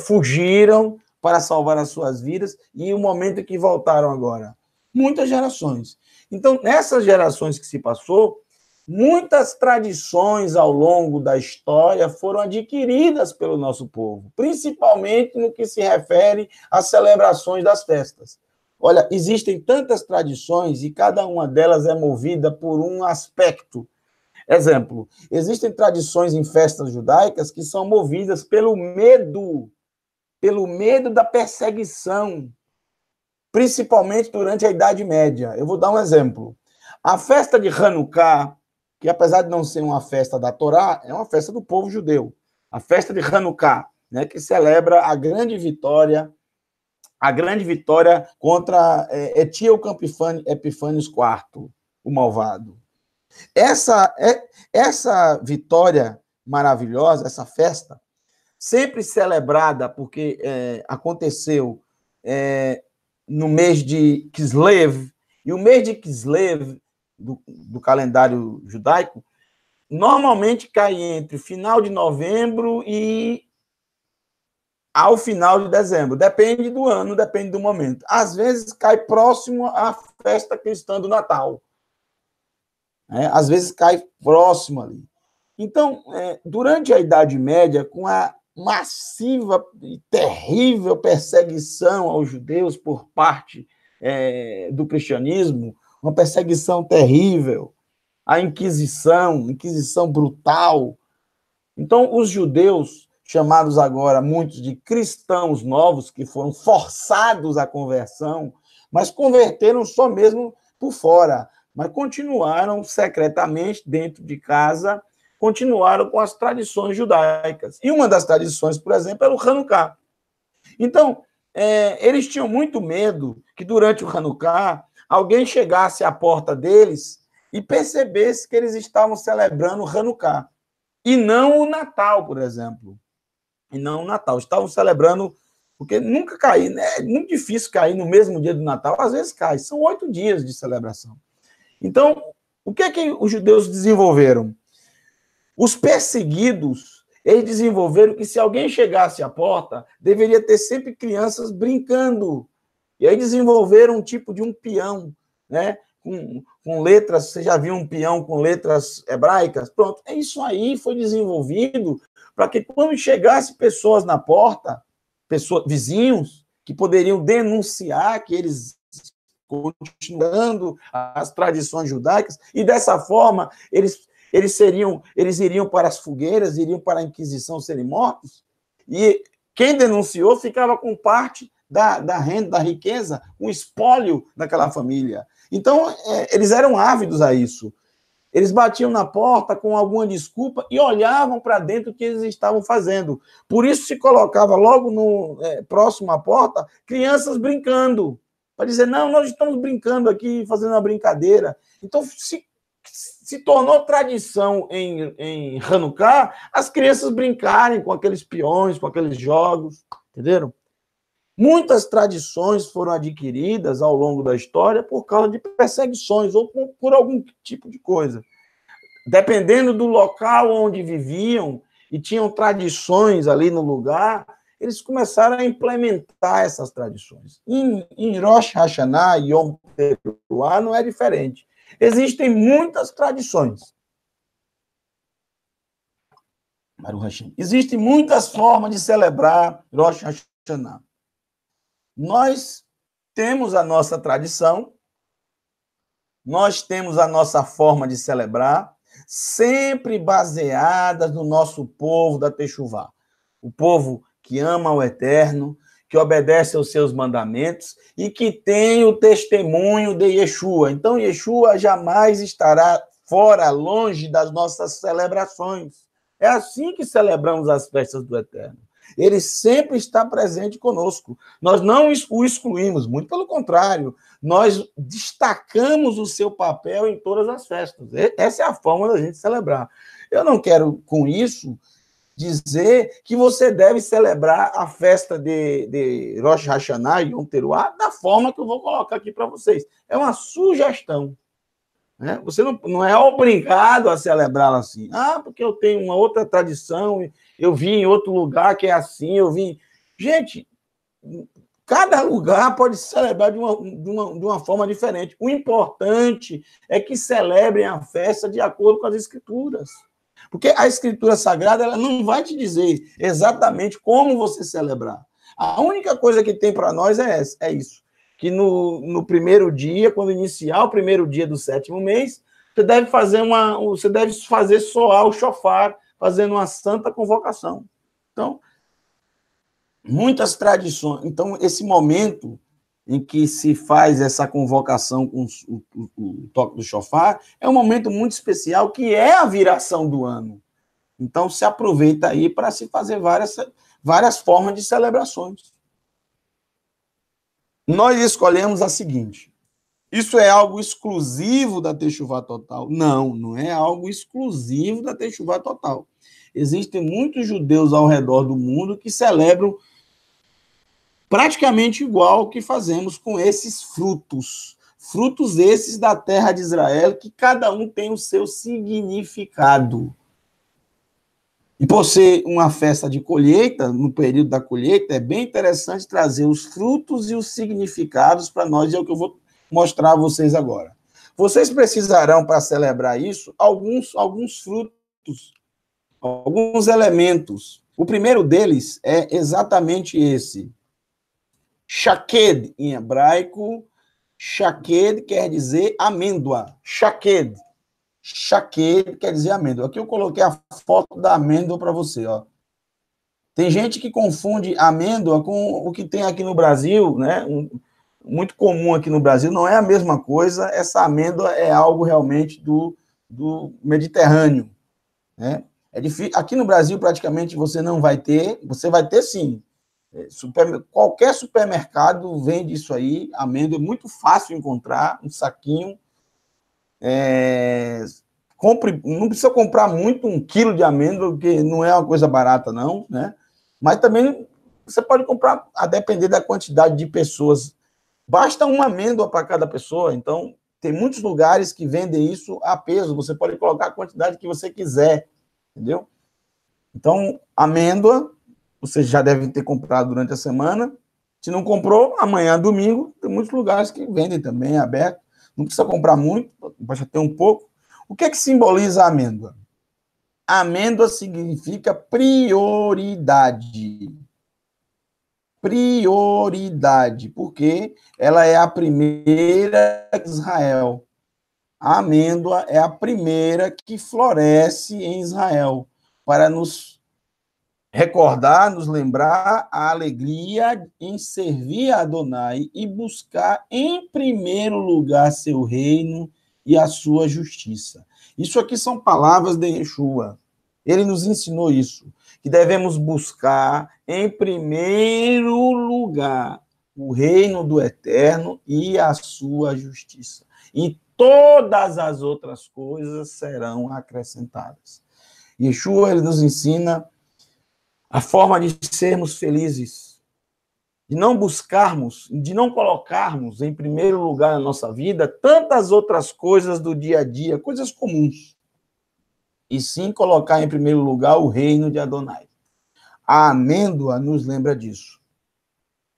fugiram para salvar as suas vidas, e o momento em que voltaram agora? Muitas gerações. Então, nessas gerações que se passou, muitas tradições ao longo da história foram adquiridas pelo nosso povo, principalmente no que se refere às celebrações das festas. Olha, existem tantas tradições e cada uma delas é movida por um aspecto. Exemplo, existem tradições em festas judaicas que são movidas pelo medo da perseguição, principalmente durante a Idade Média. Eu vou dar um exemplo. A festa de Hanukkah, que apesar de não ser uma festa da Torá, é uma festa do povo judeu. A festa de Hanukkah, né, que celebra a grande vitória contra Etíoco Epifânios IV, o malvado. Essa vitória maravilhosa, essa festa, sempre celebrada porque aconteceu no mês de Kislev, e o mês de Kislev, do calendário judaico, normalmente cai entre final de novembro e ao final de dezembro. Depende do ano, depende do momento. Às vezes cai próximo à festa cristã do Natal. Às vezes cai próximo ali. Então, durante a Idade Média, com a massiva e terrível perseguição aos judeus por parte do cristianismo, uma perseguição terrível, a Inquisição brutal. Então, os judeus, chamados agora muitos de cristãos novos, que foram forçados à conversão, mas converteram só mesmo por fora, mas continuaram secretamente dentro de casa, continuaram com as tradições judaicas. E uma das tradições, por exemplo, era o Hanukkah. Então, eles tinham muito medo que durante o Hanukkah alguém chegasse à porta deles e percebesse que eles estavam celebrando o Hanukkah, e não o Natal, por exemplo. E não o Natal. Estavam celebrando, porque nunca cai, né? É muito difícil cair no mesmo dia do Natal, às vezes cai, são 8 dias de celebração. Então, o que é que os judeus desenvolveram? Os perseguidos, eles desenvolveram que se alguém chegasse à porta, deveria ter sempre crianças brincando. E aí desenvolveram um tipo de um peão, né? Com letras, você já viu um peão com letras hebraicas? Pronto, isso aí foi desenvolvido para que quando chegasse pessoas na porta, vizinhos, que poderiam denunciar que eles continuando as tradições judaicas, e dessa forma eles iriam para as fogueiras, iriam para a Inquisição serem mortos, e quem denunciou ficava com parte da renda, da riqueza, um espólio daquela família. Então, eles eram ávidos a isso. Eles batiam na porta com alguma desculpa e olhavam para dentro o que eles estavam fazendo. Por isso se colocava logo próximo à porta crianças brincando, para dizer, não, nós estamos brincando aqui, fazendo uma brincadeira. Então, se tornou tradição em Hanukkah as crianças brincarem com aqueles peões, com aqueles jogos, entenderam? Muitas tradições foram adquiridas ao longo da história por causa de perseguições ou por algum tipo de coisa. Dependendo do local onde viviam e tinham tradições ali no lugar, eles começaram a implementar essas tradições. Em Rosh Hashanah e Yom Teruah não é diferente. Existem muitas tradições. Existem muitas formas de celebrar Rosh Hashanah. Nós temos a nossa tradição, nós temos a nossa forma de celebrar, sempre baseadas no nosso povo da Techuvá. O povo que ama o Eterno, que obedece aos seus mandamentos e que tem o testemunho de Yeshua. Então, Yeshua jamais estará fora, longe das nossas celebrações. É assim que celebramos as festas do Eterno. Ele sempre está presente conosco. Nós não o excluímos, muito pelo contrário, nós destacamos o seu papel em todas as festas. Essa é a forma da gente celebrar. Eu não quero, com isso, dizer que você deve celebrar a festa de Rosh Hashanah e Yom Teruah da forma que eu vou colocar aqui para vocês. É uma sugestão. Né? Você não é obrigado a celebrá-la assim. Ah, porque eu tenho uma outra tradição, eu vim em outro lugar que é assim, eu vim... Gente, cada lugar pode celebrar de uma forma diferente. O importante é que celebrem a festa de acordo com as Escrituras. Porque a Escritura Sagrada ela não vai te dizer exatamente como você celebrar. A única coisa que tem para nós é isso. Que no primeiro dia, quando iniciar o primeiro dia do 7º mês, você deve fazer soar o shofar, fazendo uma santa convocação. Então, muitas tradições. Então, esse momento em que se faz essa convocação com o toque do shofar é um momento muito especial, que é a viração do ano. Então, se aproveita aí para se fazer várias formas de celebrações. Nós escolhemos a seguinte: isso é algo exclusivo da Techuvá Total? Não, não é algo exclusivo da Techuvá Total. Existem muitos judeus ao redor do mundo que celebram praticamente igual ao que fazemos com esses frutos. Frutos esses da terra de Israel, que cada um tem o seu significado. E por ser uma festa de colheita, no período da colheita, é bem interessante trazer os frutos e os significados para nós, e é o que eu vou mostrar a vocês agora. Vocês precisarão, para celebrar isso, alguns frutos, alguns elementos. O primeiro deles é exatamente esse. Shaked, em hebraico, shaked quer dizer amêndoa. Shaked. Shaked quer dizer amêndoa. Aqui eu coloquei a foto da amêndoa para você, ó. Tem gente que confunde amêndoa com o que tem aqui no Brasil, né? Muito comum aqui no Brasil, não é a mesma coisa. Essa amêndoa é algo realmente do Mediterrâneo, né? É difícil. Aqui no Brasil, praticamente, você não vai ter, você vai ter sim. Qualquer supermercado vende isso aí, amêndoa, é muito fácil encontrar, um saquinho. Não precisa comprar muito 1 quilo de amêndoa, porque não é uma coisa barata, não, né? Mas também você pode comprar, a depender da quantidade de pessoas. Basta uma amêndoa para cada pessoa, então tem muitos lugares que vendem isso a peso, você pode colocar a quantidade que você quiser, entendeu? Então, amêndoa, você já deve ter comprado durante a semana. Se não comprou, amanhã, domingo, tem muitos lugares que vendem também, aberto. Não precisa comprar muito, basta ter um pouco. O que é que simboliza a amêndoa? A amêndoa significa prioridade. Prioridade, porque ela é a primeira de Israel. A amêndoa é a primeira que floresce em Israel, para nos recordar, nos lembrar a alegria em servir a Adonai e buscar em primeiro lugar seu reino e a sua justiça. Isso aqui são palavras de Yeshua. Ele nos ensinou isso, que devemos buscar em primeiro lugar o reino do Eterno e a sua justiça. E todas as outras coisas serão acrescentadas. Yeshua, ele nos ensina a forma de sermos felizes, de não buscarmos, de não colocarmos em primeiro lugar na nossa vida tantas outras coisas do dia a dia, coisas comuns, e sim colocar em primeiro lugar o reino de Adonai. A amêndoa nos lembra disso.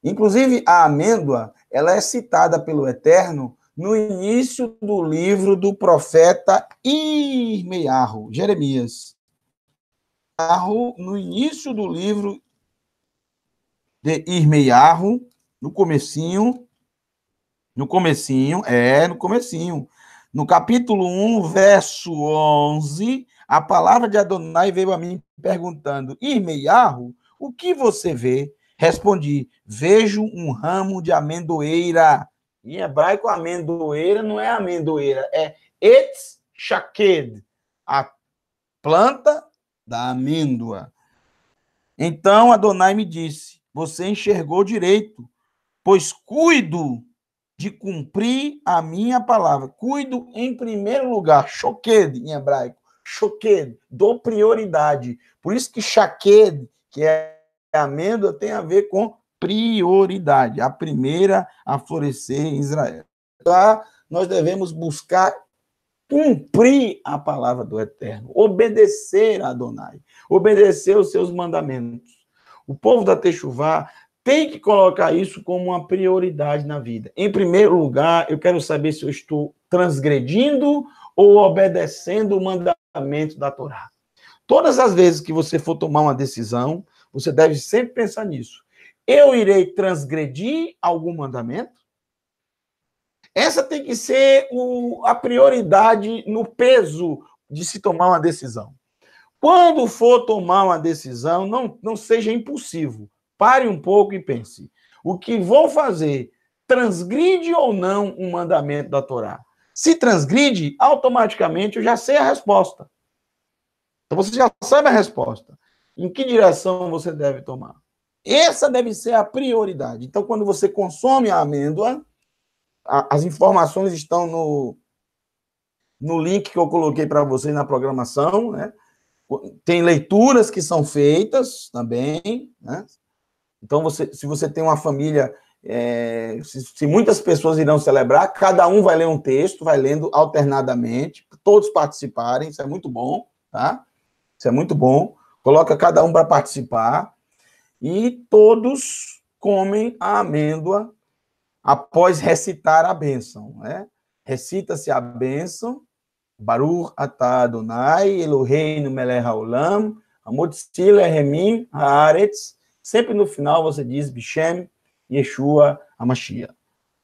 Inclusive, a amêndoa, ela é citada pelo Eterno no início do livro do profeta Irmeiarro, Jeremias. No início do livro de Irmeiarro, no comecinho, no capítulo 1, verso 11, a palavra de Adonai veio a mim perguntando: Irmeiarro, o que você vê? Respondi: vejo um ramo de amendoeira. Em hebraico, amendoeira não é amendoeira, é etz shaked, a planta da amêndoa. Então Adonai me disse: você enxergou direito, pois cuido de cumprir a minha palavra. Cuido em primeiro lugar, shoked em hebraico. Shoked, dou prioridade. Por isso que shaked, que é amêndoa, tem a ver com prioridade. A primeira a florescer em Israel. Tá? Nós devemos buscar cumprir a palavra do Eterno, obedecer a Adonai, obedecer os seus mandamentos. O povo da Techuvá tem que colocar isso como uma prioridade na vida. Em primeiro lugar, eu quero saber se eu estou transgredindo ou obedecendo o mandamento da Torá. Todas as vezes que você for tomar uma decisão, você deve sempre pensar nisso. Eu irei transgredir algum mandamento? Essa tem que ser a prioridade no peso de se tomar uma decisão. Quando for tomar uma decisão, não seja impulsivo. Pare um pouco e pense. O que vou fazer transgride ou não um mandamento da Torá? Se transgride, automaticamente eu já sei a resposta. Então você já sabe a resposta. Em que direção você deve tomar? Essa deve ser a prioridade. Então, quando você consome a amêndoa, as informações estão no link que eu coloquei para vocês na programação, né? Tem leituras que são feitas também, né? Então, se você tem uma família, se muitas pessoas irão celebrar, cada um vai ler um texto, vai lendo alternadamente, todos participarem, isso é muito bom, tá? Isso é muito bom. Coloca cada um para participar e todos comem a amêndoa após recitar a bênção, né? Recita-se a bênção, Baruch atah Adonai, Eloheinu melech haolam, Hamotzil Eremim haaretz. Sempre no final você diz Bishem Yeshua HaMashiach.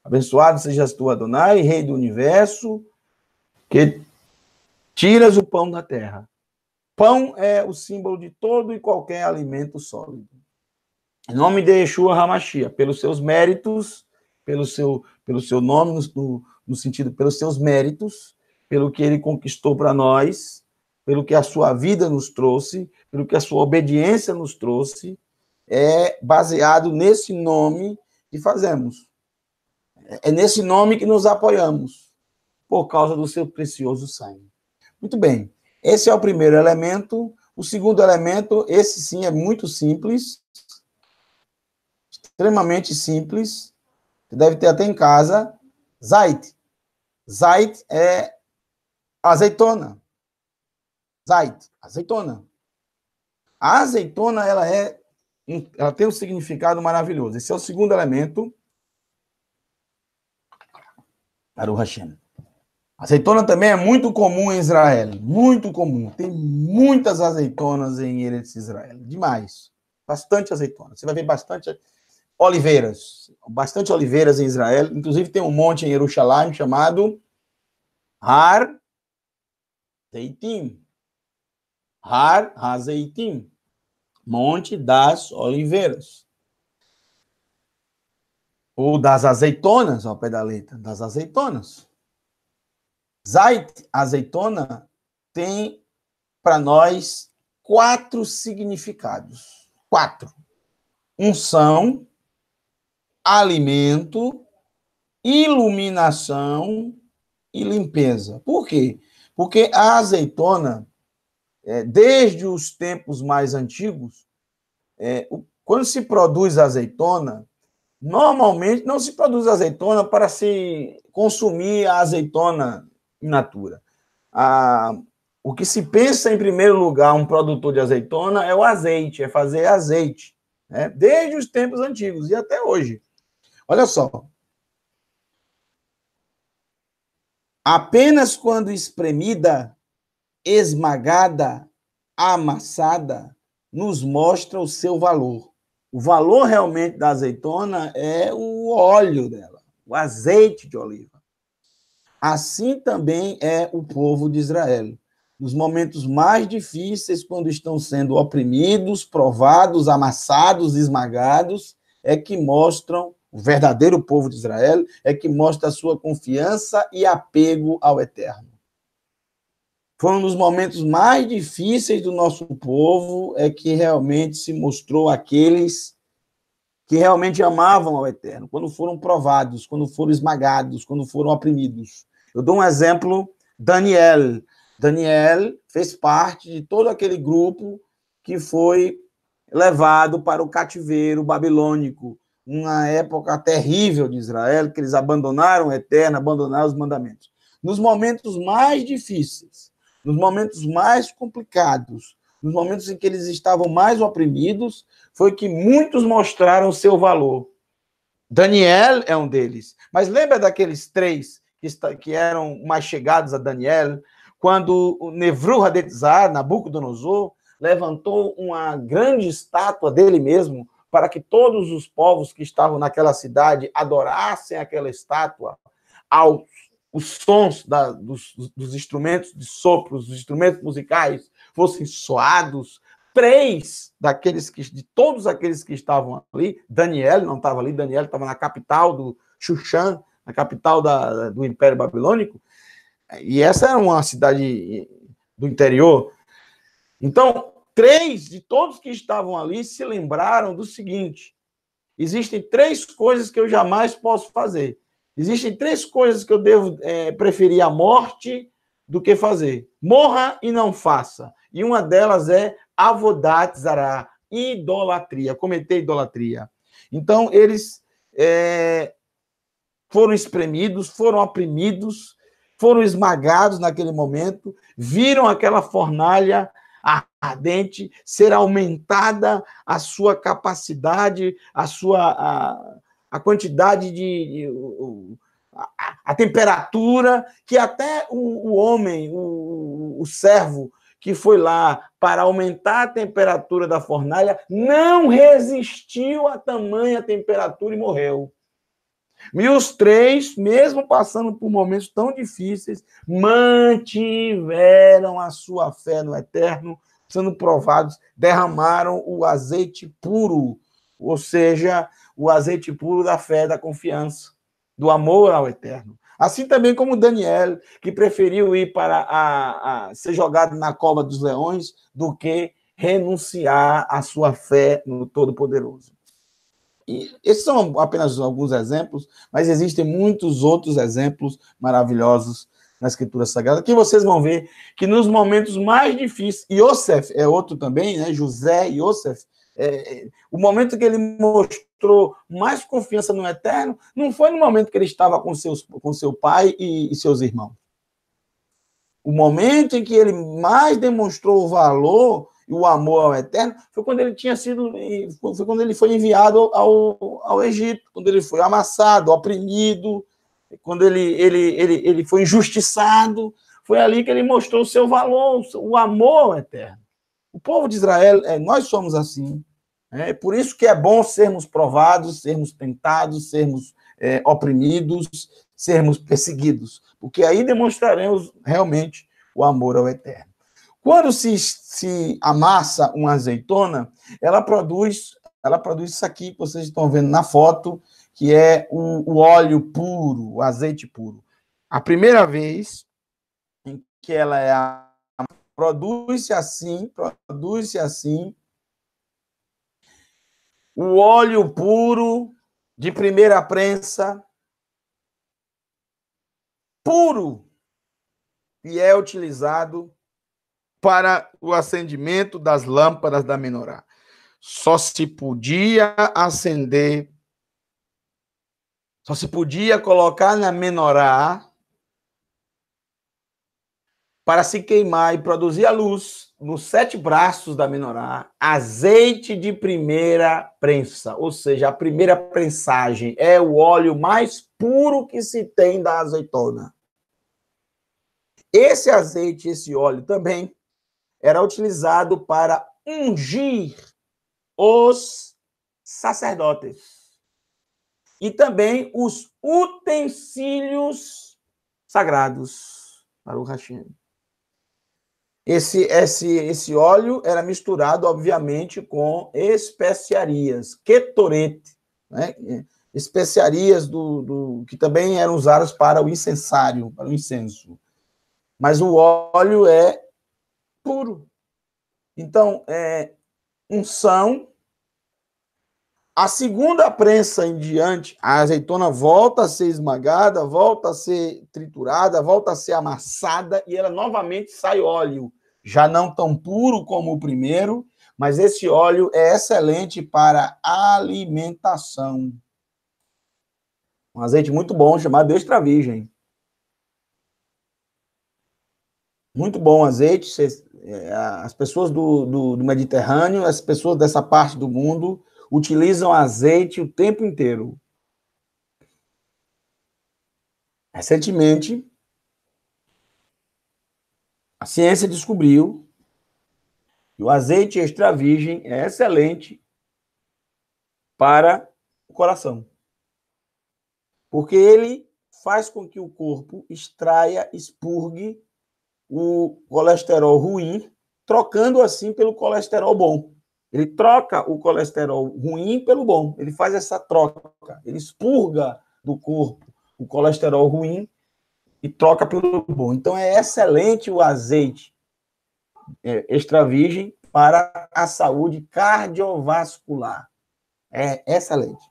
Abençoado sejas tu, Adonai, Rei do Universo, que tiras o pão da terra. Pão é o símbolo de todo e qualquer alimento sólido. Em nome de Yeshua HaMashiach, pelos seus méritos, pelo seu nome, no sentido, pelos seus méritos, pelo que ele conquistou para nós, pelo que a sua vida nos trouxe, pelo que a sua obediência nos trouxe, é baseado nesse nome que fazemos. É nesse nome que nos apoiamos, por causa do seu precioso sangue. Muito bem, esse é o primeiro elemento. O segundo elemento, esse sim é muito simples, extremamente simples. Você deve ter até em casa, Zait. Zait é azeitona. Zait, azeitona. A azeitona, ela tem um significado maravilhoso. Esse é o segundo elemento. Baruch Hashem. Azeitona também é muito comum em Israel. Muito comum. Tem muitas azeitonas em Eretz Israel. Demais. Bastante azeitona. Você vai ver bastante oliveiras. Bastante oliveiras em Israel. Inclusive tem um monte em Jerusalém chamado Har Zeitim. Har HaZeitim. Monte das Oliveiras. Ou das azeitonas, ao pé da letra, das azeitonas. Zait, azeitona, tem para nós 4 significados. 4. Unção, alimento, iluminação e limpeza. Por quê? Porque a azeitona, desde os tempos mais antigos, quando se produz azeitona, normalmente não se produz azeitona para se consumir a azeitona in natura. O que se pensa, em primeiro lugar, um produtor de azeitona é o azeite, é fazer azeite, né? Desde os tempos antigos e até hoje. Olha só. Apenas quando espremida, esmagada, amassada, nos mostra o seu valor. O valor realmente da azeitona é o óleo dela, o azeite de oliva. Assim também é o povo de Israel. Nos momentos mais difíceis, quando estão sendo oprimidos, provados, amassados, esmagados, é que mostram, o verdadeiro povo de Israel, é que mostra a sua confiança e apego ao Eterno. Foram nos momentos mais difíceis do nosso povo é que realmente se mostrou aqueles que realmente amavam ao Eterno, quando foram provados, quando foram esmagados, quando foram oprimidos. Eu dou um exemplo, Daniel. Daniel fez parte de todo aquele grupo que foi levado para o cativeiro babilônico, uma época terrível de Israel, que eles abandonaram o eterno, abandonaram os mandamentos. Nos momentos mais difíceis, nos momentos mais complicados, nos momentos em que eles estavam mais oprimidos, foi que muitos mostraram o seu valor. Daniel é um deles. Mas lembra daqueles três que eram mais chegados a Daniel, quando o Nebuchadnezzar, Nabucodonosor, levantou uma grande estátua dele mesmo para que todos os povos que estavam naquela cidade adorassem aquela estátua aos os sons dos instrumentos de sopros, dos instrumentos musicais fossem soados. Três de todos aqueles que estavam ali, Daniel não estava ali, Daniel estava na capital do Xuxã, na capital do Império Babilônico, e essa era uma cidade do interior. Então, três de todos que estavam ali se lembraram do seguinte: existem três coisas que eu jamais posso fazer. Existem três coisas que eu devo preferir a morte do que fazer. Morra e não faça. E uma delas é avodat zará, idolatria, cometer idolatria. Então, eles foram espremidos, foram oprimidos, foram esmagados naquele momento, viram aquela fornalha ardente ser aumentada a sua capacidade, a quantidade a temperatura, que até o homem, o servo que foi lá para aumentar a temperatura da fornalha, não resistiu a tamanha temperatura e morreu. E os três, mesmo passando por momentos tão difíceis, mantiveram a sua fé no Eterno, sendo provados, derramaram o azeite puro, ou seja, o azeite puro da fé, da confiança, do amor ao Eterno. Assim também como Daniel, que preferiu ir para ser jogado na cova dos leões do que renunciar à sua fé no Todo-Poderoso. E esses são apenas alguns exemplos, mas existem muitos outros exemplos maravilhosos na Escritura Sagrada, que vocês vão ver que nos momentos mais difíceis, Yosef é outro também, né? José e Yosef, o momento que ele mostrou mais confiança no Eterno não foi no momento que ele estava com seu pai e seus irmãos. O momento em que ele mais demonstrou o valor e o amor ao Eterno foi quando ele foi quando ele foi enviado ao Egito, quando ele foi amassado, oprimido, quando ele foi injustiçado. Foi ali que ele mostrou o seu valor, o amor ao Eterno. O povo de Israel, nós somos assim. É por isso que é bom sermos provados, sermos tentados, sermos oprimidos, sermos perseguidos, porque aí demonstraremos realmente o amor ao Eterno. Quando se amassa uma azeitona, ela produz isso aqui que vocês estão vendo na foto, que é o óleo puro, o azeite puro. A primeira vez em que ela produz-se assim, o óleo puro de primeira prensa, puro, e é utilizado para o acendimento das lâmpadas da menorá. Só se podia acender, só se podia colocar na menorá para se queimar e produzir a luz nos 7 braços da menorá, azeite de primeira prensa, ou seja, a primeira prensagem é o óleo mais puro que se tem da azeitona. Esse azeite, esse óleo também era utilizado para ungir os sacerdotes e também os utensílios sagrados para o Hashem. Esse óleo era misturado, obviamente, com especiarias, ketoret, né? Especiarias que também eram usadas para o incensário, para o incenso. Mas o óleo é puro. Então, unção, A segunda prensa em diante, a azeitona volta a ser esmagada, volta a ser triturada, volta a ser amassada e ela novamente sai óleo, já não tão puro como o primeiro, mas esse óleo é excelente para alimentação. Um azeite muito bom, chamado extra virgem. Muito bom azeite. As pessoas do Mediterrâneo, as pessoas dessa parte do mundo, utilizam azeite o tempo inteiro. Recentemente, a ciência descobriu que o azeite extra virgem é excelente para o coração, porque ele faz com que o corpo extraia, expurgue o colesterol ruim, trocando assim pelo colesterol bom. Ele troca o colesterol ruim pelo bom. Ele faz essa troca. Ele expurga do corpo o colesterol ruim e troca pelo bom. Então, é excelente o azeite extra virgem para a saúde cardiovascular. É excelente.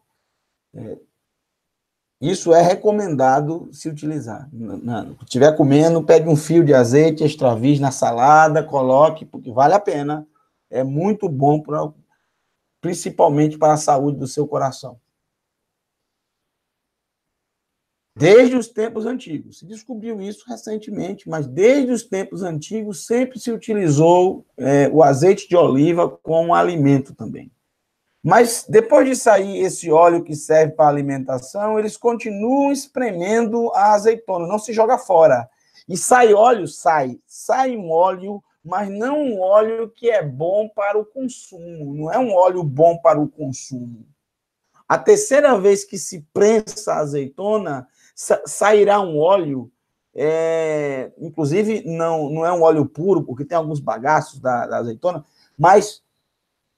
Isso é recomendado se utilizar. Se estiver comendo, pegue um fio de azeite extra virgem na salada, coloque, porque vale a pena. É muito bom, principalmente para a saúde do seu coração. Desde os tempos antigos. Se descobriu isso recentemente, mas desde os tempos antigos sempre se utilizou o azeite de oliva como alimento também. Mas depois de sair esse óleo que serve para alimentação, eles continuam espremendo a azeitona, não se joga fora. E sai óleo? Sai um óleo, mas não um óleo que é bom para o consumo. Não é um óleo bom para o consumo. A terceira vez que se prensa a azeitona, sairá um óleo, inclusive não é um óleo puro, porque tem alguns bagaços da azeitona, mas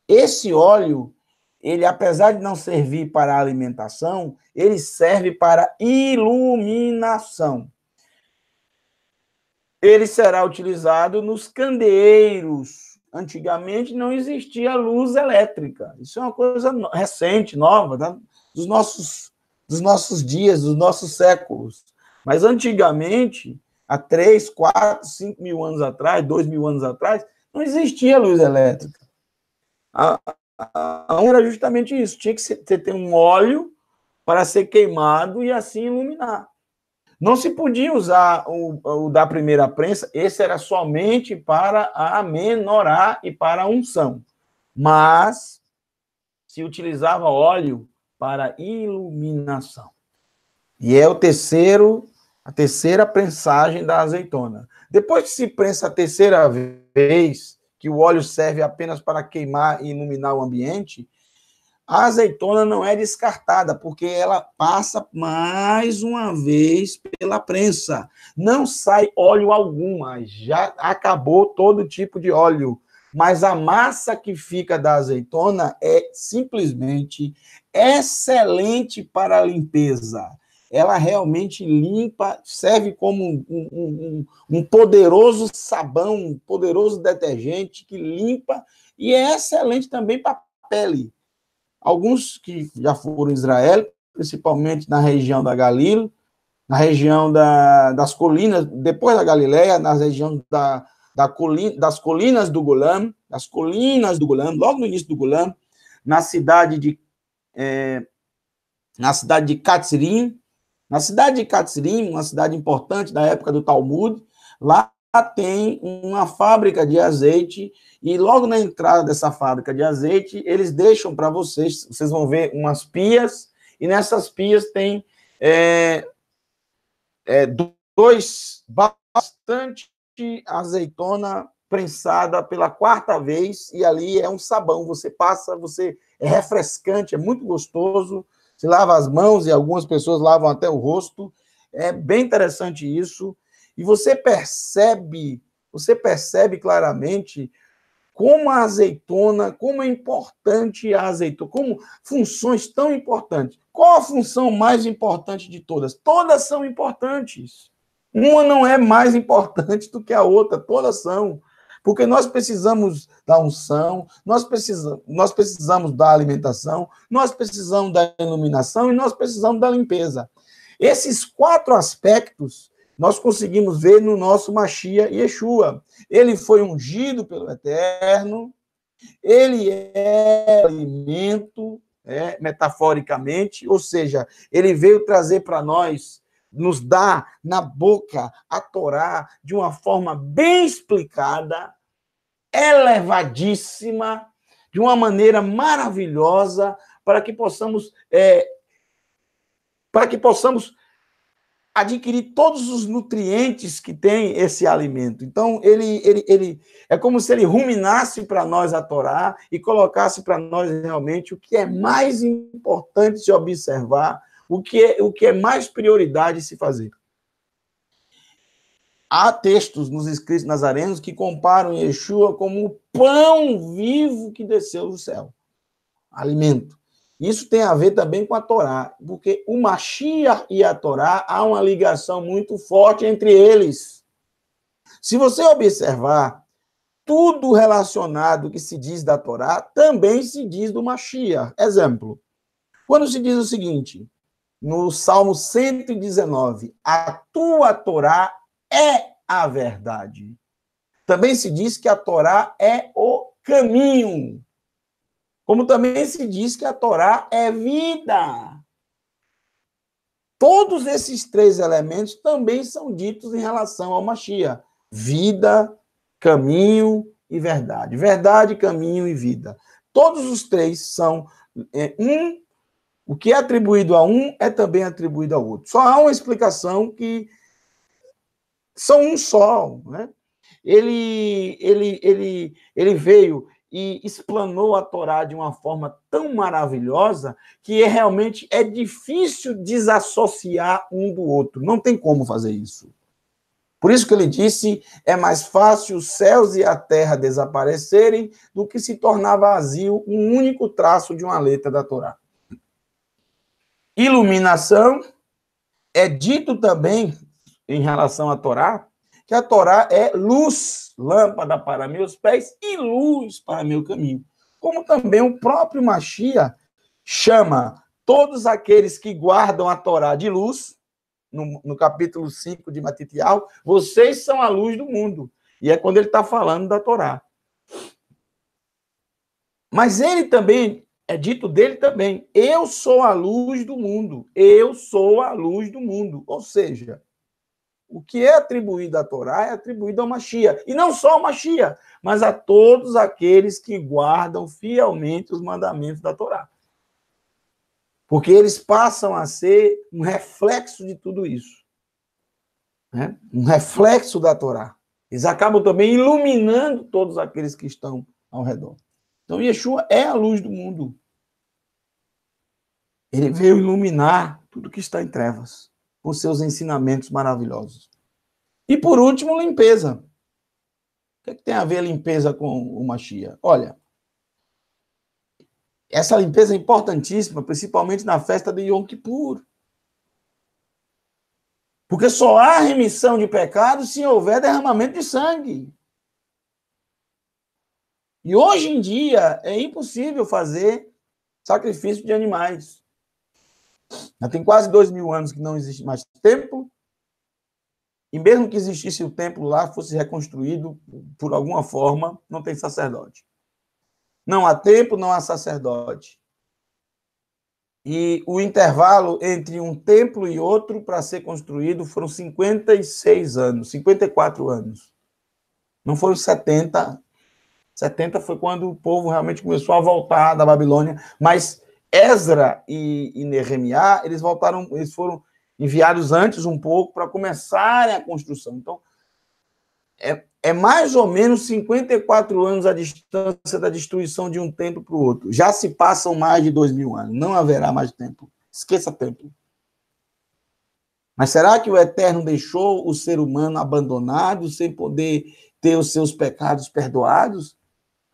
esse óleo, ele, apesar de não servir para alimentação, ele serve para iluminação. Ele será utilizado nos candeeiros. Antigamente não existia luz elétrica. Isso é uma coisa recente, nova, tá? dos nossos dias, dos nossos séculos. Mas antigamente, há 3, 4, 5 mil anos atrás, 2 mil anos atrás, não existia luz elétrica. Era justamente isso. Tinha que ter um óleo para ser queimado e assim iluminar. Não se podia usar o da primeira prensa, esse era somente para a menorá e para a unção. Mas se utilizava óleo para iluminação. E é a terceira prensagem da azeitona. Depois que se prensa a terceira vez, que o óleo serve apenas para queimar e iluminar o ambiente, a azeitona não é descartada, porque ela passa mais uma vez pela prensa. Não sai óleo algum, já acabou todo tipo de óleo. Mas a massa que fica da azeitona é simplesmente excelente para a limpeza. Ela realmente limpa, serve como um poderoso sabão, um poderoso detergente que limpa e é excelente também para a pele. Alguns que já foram em Israel, principalmente na região da Galil, na região das colinas, depois da Galileia, na região das colinas do Golã, logo no início do Golã, na cidade de Katzrim, uma cidade importante da época do Talmud, lá tem uma fábrica de azeite e logo na entrada dessa fábrica de azeite, eles deixam para vocês vão ver umas pias, e nessas pias tem bastante azeitona prensada pela quarta vez, e ali é um sabão, é refrescante, é muito gostoso, se lava as mãos e algumas pessoas lavam até o rosto, é bem interessante isso, e você percebe claramente como a azeitona, como é importante a azeitona, como funções tão importantes. Qual a função mais importante de todas? Todas são importantes. Uma não é mais importante do que a outra, todas são. Porque nós precisamos da unção, nós precisamos da alimentação, nós precisamos da iluminação e nós precisamos da limpeza. Esses 4 aspectos nós conseguimos ver no nosso Mashiach Yeshua. Ele foi ungido pelo Eterno, ele é alimento, metaforicamente, ou seja, ele veio trazer para nós, nos dar na boca a Torá de uma forma bem explicada, elevadíssima, de uma maneira maravilhosa, para que possamos adquirir todos os nutrientes que tem esse alimento. Então, ele é como se ele ruminasse para nós a Torá e colocasse para nós realmente o que é mais importante se observar, o que é mais prioridade se fazer. Há textos nos escritos nazarenos que comparam Yeshua como o pão vivo que desceu do céu. Alimento. Isso tem a ver também com a Torá, porque o Mashiach e a Torá há uma ligação muito forte entre eles. Se você observar, tudo relacionado que se diz da Torá também se diz do Mashiach. Exemplo, quando se diz o seguinte, no Salmo 119, a tua Torá é a verdade. Também se diz que a Torá é o caminho. Como também se diz que a Torá é vida. Todos esses 3 elementos também são ditos em relação ao Mashiach. Vida, caminho e verdade. Verdade, caminho e vida. Todos os 3 são o que é atribuído a um é também atribuído ao outro. Só há uma explicação que são um só, né? Ele veio e explanou a Torá de uma forma tão maravilhosa que realmente é difícil desassociar um do outro. Não tem como fazer isso. Por isso que ele disse, é mais fácil os céus e a terra desaparecerem do que se tornar vazio um único traço de uma letra da Torá. Iluminação é dito também, em relação à Torá, que a Torá é luz, lâmpada para meus pés e luz para meu caminho. Como também o próprio Mashiach chama todos aqueles que guardam a Torá de luz, no capítulo 5 de Matitial, vocês são a luz do mundo. E é quando ele está falando da Torá. Mas ele também, é dito dele também, eu sou a luz do mundo. Eu sou a luz do mundo. Ou seja, o que é atribuído à Torá é atribuído ao Mashiach. E não só ao Mashiach, mas a todos aqueles que guardam fielmente os mandamentos da Torá. Porque eles passam a ser um reflexo de tudo isso. Né? Um reflexo da Torá. Eles acabam também iluminando todos aqueles que estão ao redor. Então, Yeshua é a luz do mundo. Ele veio iluminar tudo que está em trevas, com seus ensinamentos maravilhosos. E, por último, limpeza. O que tem a ver a limpeza com o Mashiach? Olha, essa limpeza é importantíssima, principalmente na festa de Yom Kippur. Porque só há remissão de pecados se houver derramamento de sangue. E hoje em dia é impossível fazer sacrifício de animais. Já tem quase 2000 anos que não existe mais templo. E mesmo que existisse o templo lá, fosse reconstruído por alguma forma, não tem sacerdote. Não há templo, não há sacerdote. E o intervalo entre um templo e outro para ser construído foram 56 anos, 54 anos. Não foram 70. 70 foi quando o povo realmente começou a voltar da Babilônia. Mas Esdra e Nehemiá, eles foram enviados antes um pouco para começarem a construção. Então, é mais ou menos 54 anos a distância da destruição de um templo para o outro. Já se passam mais de 2000 anos. Não haverá mais templo. Esqueça templo. Mas será que o Eterno deixou o ser humano abandonado sem poder ter os seus pecados perdoados?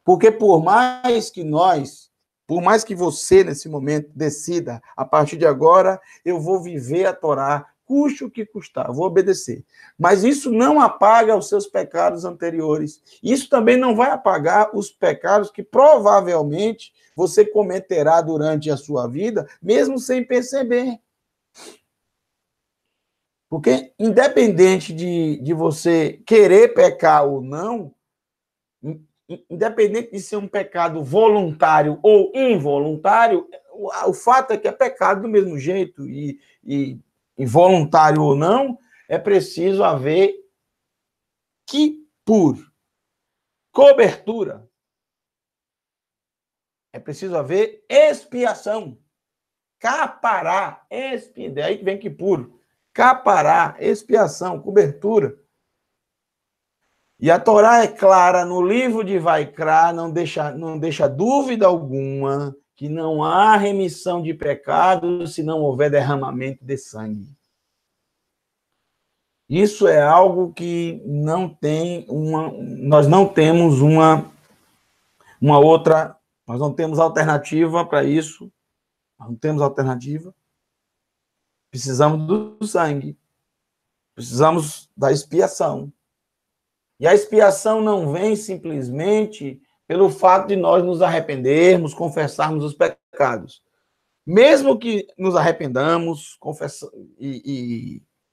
Porque por mais que você, nesse momento, decida, a partir de agora, eu vou viver a Torá custe o que custar, vou obedecer. Mas isso não apaga os seus pecados anteriores. Isso também não vai apagar os pecados que provavelmente você cometerá durante a sua vida, mesmo sem perceber. Porque, independente de você querer pecar ou não, independente de ser um pecado voluntário ou involuntário, o fato é que é pecado do mesmo jeito, e involuntário ou não, é preciso haver por cobertura, é preciso haver expiação, capará, daí que vem por capará, expiação, cobertura. E a Torá é clara no livro de Vaikra, não deixa dúvida alguma que não há remissão de pecados se não houver derramamento de sangue. Isso é algo que nós não temos uma outra, nós não temos alternativa para isso, nós não temos alternativa. Precisamos do sangue, precisamos da expiação. E a expiação não vem simplesmente pelo fato de nós nos arrependermos, confessarmos os pecados. Mesmo que nos arrependamos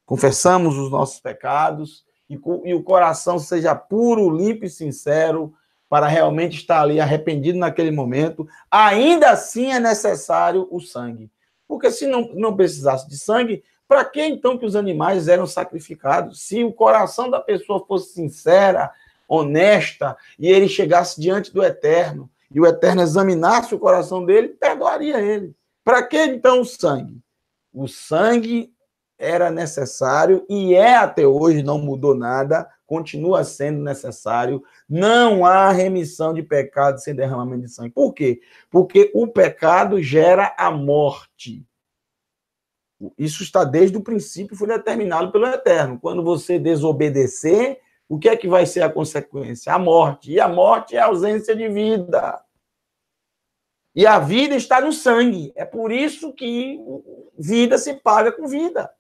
confessamos os nossos pecados e o coração seja puro, limpo e sincero para realmente estar ali arrependido naquele momento, ainda assim é necessário o sangue. Porque se não precisasse de sangue, para que então que os animais eram sacrificados? Se o coração da pessoa fosse sincera, honesta, e ele chegasse diante do Eterno, e o Eterno examinasse o coração dele, perdoaria ele. Para que então o sangue? O sangue era necessário e é até hoje, não mudou nada, continua sendo necessário. Não há remissão de pecado sem derramamento de sangue. Por quê? Porque o pecado gera a morte. Isso está desde o princípio, foi determinado pelo Eterno. Quando você desobedecer, o que é que vai ser a consequência? A morte. E a morte é a ausência de vida. E a vida está no sangue. É por isso que vida se paga com vida.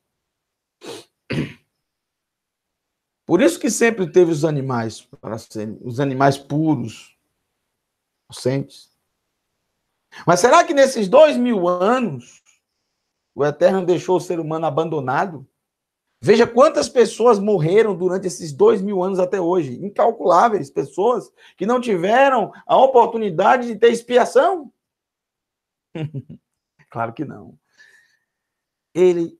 Por isso que sempre teve os animais, para serem os animais puros, inocentes. Mas será que nesses 2000 anos o Eterno deixou o ser humano abandonado? Veja quantas pessoas morreram durante esses 2000 anos até hoje. Incalculáveis pessoas que não tiveram a oportunidade de ter expiação. Claro que não. Ele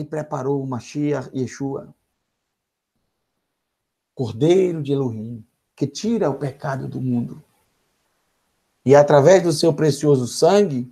preparou o Mashiach Yeshua, Cordeiro de Elohim, que tira o pecado do mundo. E através do seu precioso sangue,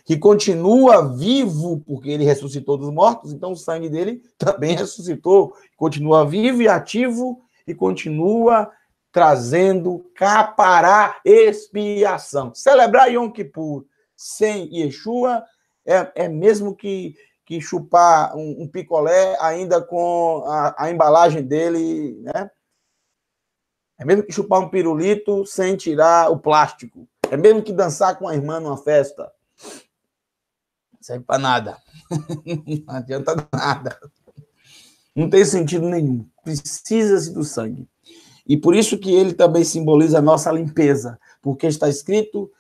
que continua vivo, porque ele ressuscitou dos mortos, então o sangue dele também ressuscitou, continua vivo e ativo, e continua trazendo capará, expiação. Celebrar Yom Kippur sem Yeshua é mesmo que chupar um picolé ainda com a embalagem dele, né? É mesmo que chupar um pirulito sem tirar o plástico. É mesmo que dançar com a irmã numa festa. Não serve para nada. Não adianta nada. Não tem sentido nenhum. Precisa-se do sangue. E por isso que ele também simboliza a nossa limpeza. Porque está escrito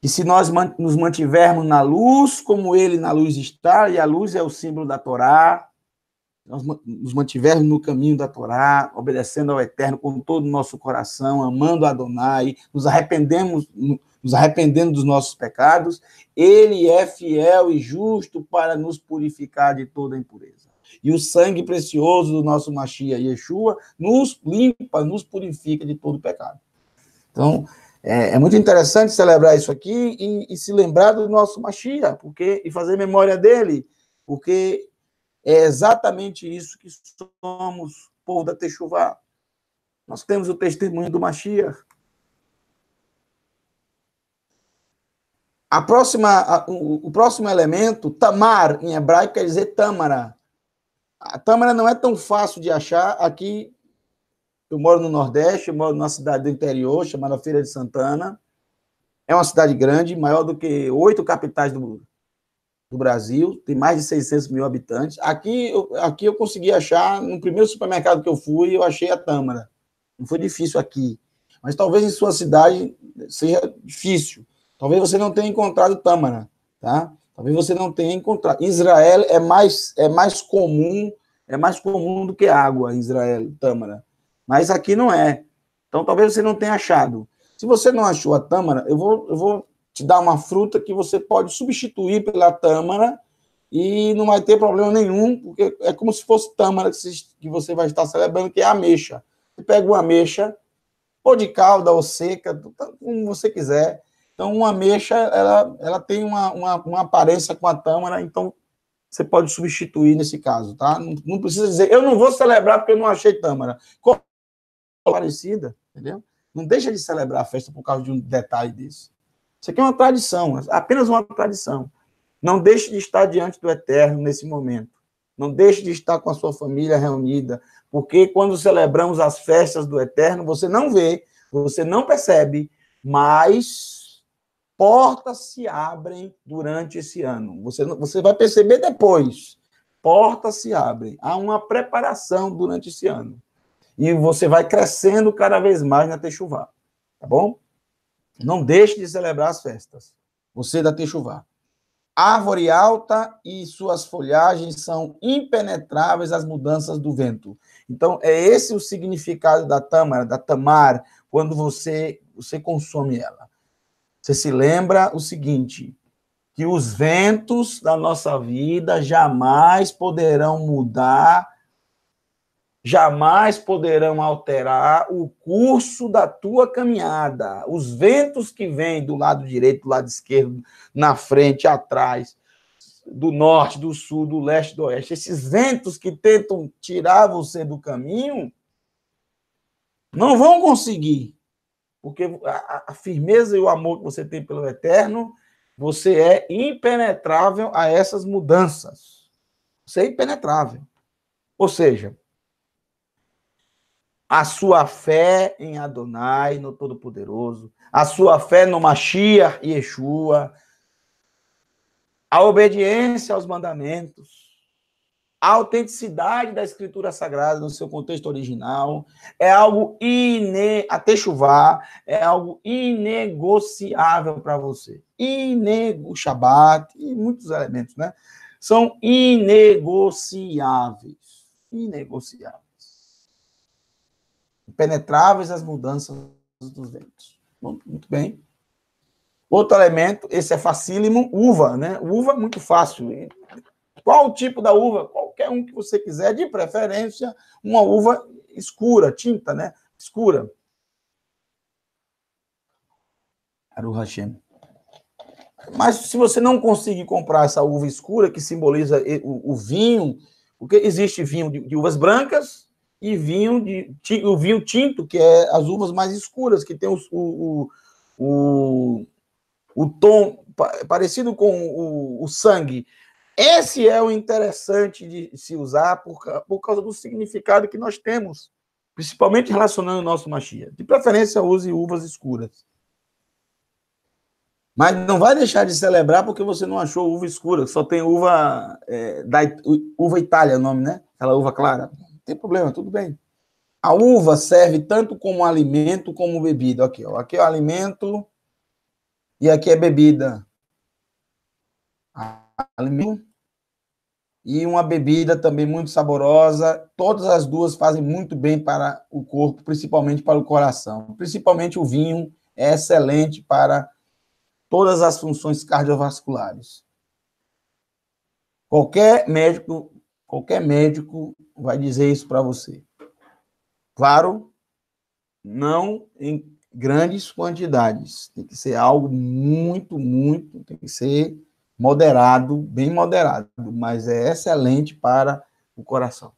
que se nós nos mantivermos na luz, como ele na luz está, e a luz é o símbolo da Torá, nós nos mantivermos no caminho da Torá, obedecendo ao Eterno com todo o nosso coração, amando a Adonai, nos arrependendo dos nossos pecados, ele é fiel e justo para nos purificar de toda impureza. E o sangue precioso do nosso Mashiach Yeshua nos limpa, nos purifica de todo pecado. Então, é muito interessante celebrar isso aqui e se lembrar do nosso Mashiach, e fazer memória dele, porque é exatamente isso que somos, povo da Techuvá. Nós temos o testemunho do Mashiach. O próximo elemento, tamar, em hebraico, quer dizer tâmara. A tâmara não é tão fácil de achar. Aqui, eu moro no Nordeste, eu moro numa cidade do interior, chamada Feira de Santana. É uma cidade grande, maior do que 8 capitais do do Brasil, tem mais de 600 mil habitantes. Aqui eu consegui achar, no primeiro supermercado que eu fui, eu achei a tâmara. Não foi difícil aqui. Mas talvez em sua cidade seja difícil. Talvez você não tenha encontrado tâmara, tá? Talvez você não tenha encontrado. Em Israel é mais comum do que água, em Israel, tâmara. Mas aqui não é. Então talvez você não tenha achado. Se você não achou a tâmara, eu vou te dar uma fruta que você pode substituir pela tâmara e não vai ter problema nenhum, porque é como se fosse tâmara que você vai estar celebrando, que é a ameixa. Você pega uma ameixa, ou de calda, ou seca, como você quiser. Então, uma ameixa, ela tem uma aparência com a tâmara, então você pode substituir nesse caso, tá? Não precisa dizer, eu não vou celebrar porque eu não achei tâmara. Parecida, entendeu? Não deixa de celebrar a festa por causa de um detalhe desse. Isso aqui é uma tradição, apenas uma tradição. Não deixe de estar diante do Eterno nesse momento. Não deixe de estar com a sua família reunida, porque quando celebramos as festas do Eterno, você não vê, você não percebe, mas portas se abrem durante esse ano. Você vai perceber depois. Portas se abrem. Há uma preparação durante esse ano. E você vai crescendo cada vez mais na Techuvá. Tá bom? Não deixe de celebrar as festas. Você da Techuvá. Árvore alta e suas folhagens são impenetráveis às mudanças do vento. Então, é esse o significado da tâmara, da tamar, quando você consome ela. Você se lembra o seguinte, que os ventos da nossa vida jamais poderão mudar, jamais poderão alterar o curso da tua caminhada. Os ventos que vêm do lado direito, do lado esquerdo, na frente, atrás, do norte, do sul, do leste, do oeste, esses ventos que tentam tirar você do caminho, não vão conseguir, porque a firmeza e o amor que você tem pelo Eterno, você é impenetrável a essas mudanças. Você é impenetrável. Ou seja, a sua fé em Adonai, no Todo-Poderoso, a sua fé no Mashiach e Yeshua, a obediência aos mandamentos, a autenticidade da Escritura Sagrada no seu contexto original, é algo a Techuvá é algo inegociável para você. O Shabat e muitos elementos, né? São inegociáveis. Inegociáveis. Penetráveis as mudanças dos ventos. Muito bem. Outro elemento, esse é facílimo, uva, né? Uva é muito fácil. Qual o tipo da uva? Qualquer um que você quiser, de preferência, uma uva escura, tinta, né? Escura. Aruch Hashem. Mas se você não conseguir comprar essa uva escura, que simboliza o vinho, porque existe vinho de uvas brancas, e o vinho tinto, que é as uvas mais escuras, que tem o tom parecido com o sangue. Esse é o interessante de se usar por causa do significado que nós temos, principalmente relacionando o nosso Mashiach. De preferência, use uvas escuras. Mas não vai deixar de celebrar porque você não achou uva escura, só tem uva uva Itália, o nome, né? Aquela uva clara. Não tem problema, tudo bem. A uva serve tanto como alimento como bebida. Aqui, ó. Aqui é o alimento e aqui é bebida. Alimento e uma bebida também muito saborosa. Todas as duas fazem muito bem para o corpo, principalmente para o coração. Principalmente o vinho é excelente para todas as funções cardiovasculares. Qualquer médico vai dizer isso para você. Claro, não em grandes quantidades. Tem que ser algo muito, tem que ser moderado, bem moderado, mas é excelente para o coração.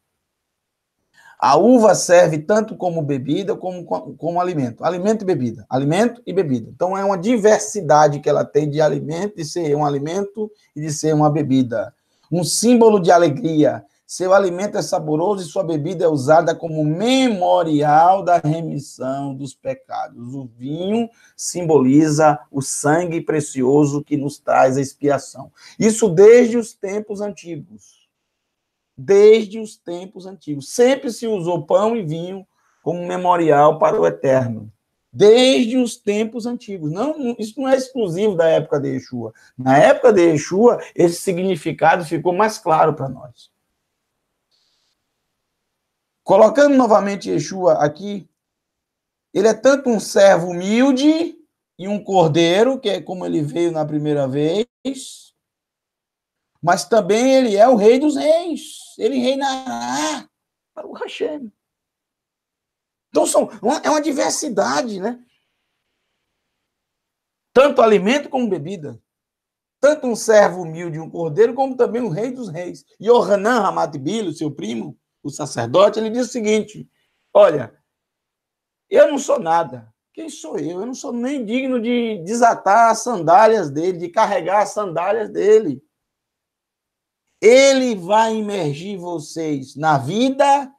A uva serve tanto como bebida como alimento. Alimento e bebida. Alimento e bebida. Então, é uma diversidade que ela tem de alimento, de ser um alimento e de ser uma bebida. Um símbolo de alegria. Seu alimento é saboroso e sua bebida é usada como memorial da remissão dos pecados. O vinho simboliza o sangue precioso que nos traz a expiação. Isso desde os tempos antigos. Desde os tempos antigos. Sempre se usou pão e vinho como memorial para o eterno. Desde os tempos antigos. Não, isso não é exclusivo da época de Yeshua. Na época de Yeshua, esse significado ficou mais claro para nós. Colocando novamente Yeshua aqui, ele é tanto um servo humilde e um cordeiro, que é como ele veio na primeira vez, mas também ele é o rei dos reis. Ele reinará para o Hashem. Então, é uma diversidade, né? Tanto alimento como bebida. Tanto um servo humilde e um cordeiro, como também o rei dos reis. E Ohanan Ramat-Bilo, seu primo, o sacerdote, ele diz o seguinte: olha, eu não sou nada. Quem sou eu? Eu não sou nem digno de desatar as sandálias dele, de carregar as sandálias dele. Ele vai imergir vocês na vida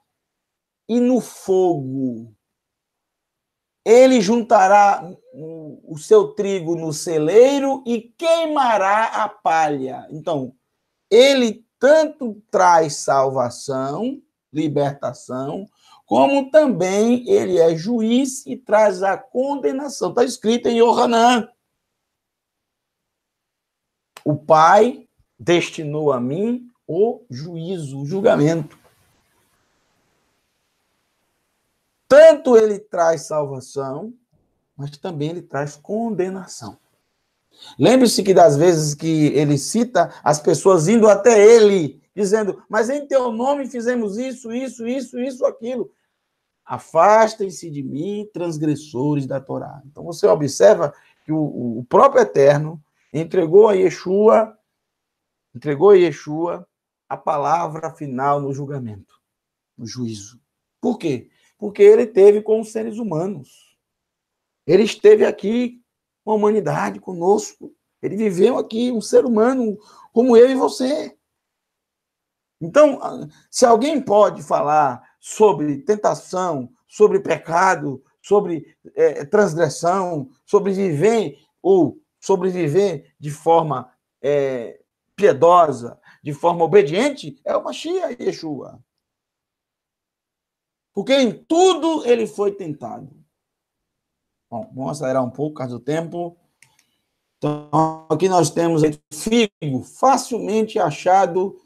e no fogo. Ele juntará o seu trigo no celeiro e queimará a palha. Então, ele tanto traz salvação, libertação, como também ele é juiz e traz a condenação. Está escrito em Yohanan. O Pai destinou a mim o juízo, o julgamento. Tanto ele traz salvação, mas também ele traz condenação. Lembre-se que das vezes que ele cita as pessoas indo até ele, dizendo, mas em teu nome fizemos isso, aquilo. Afastem-se de mim, transgressores da Torá. Então você observa que o próprio Eterno entregou a Yeshua a palavra final no julgamento, no juízo. Por quê? Porque ele esteve com os seres humanos. Ele esteve aqui com a humanidade, conosco. Ele viveu aqui, um ser humano como eu e você. Então, se alguém pode falar sobre tentação, sobre pecado, sobre transgressão, sobre viver ou sobreviver de forma piedosa, de forma obediente, é o Mashiach Yeshua. Porque em tudo ele foi tentado. Bom, vamos acelerar um pouco, por causa do tempo. Então, aqui nós temos figo facilmente achado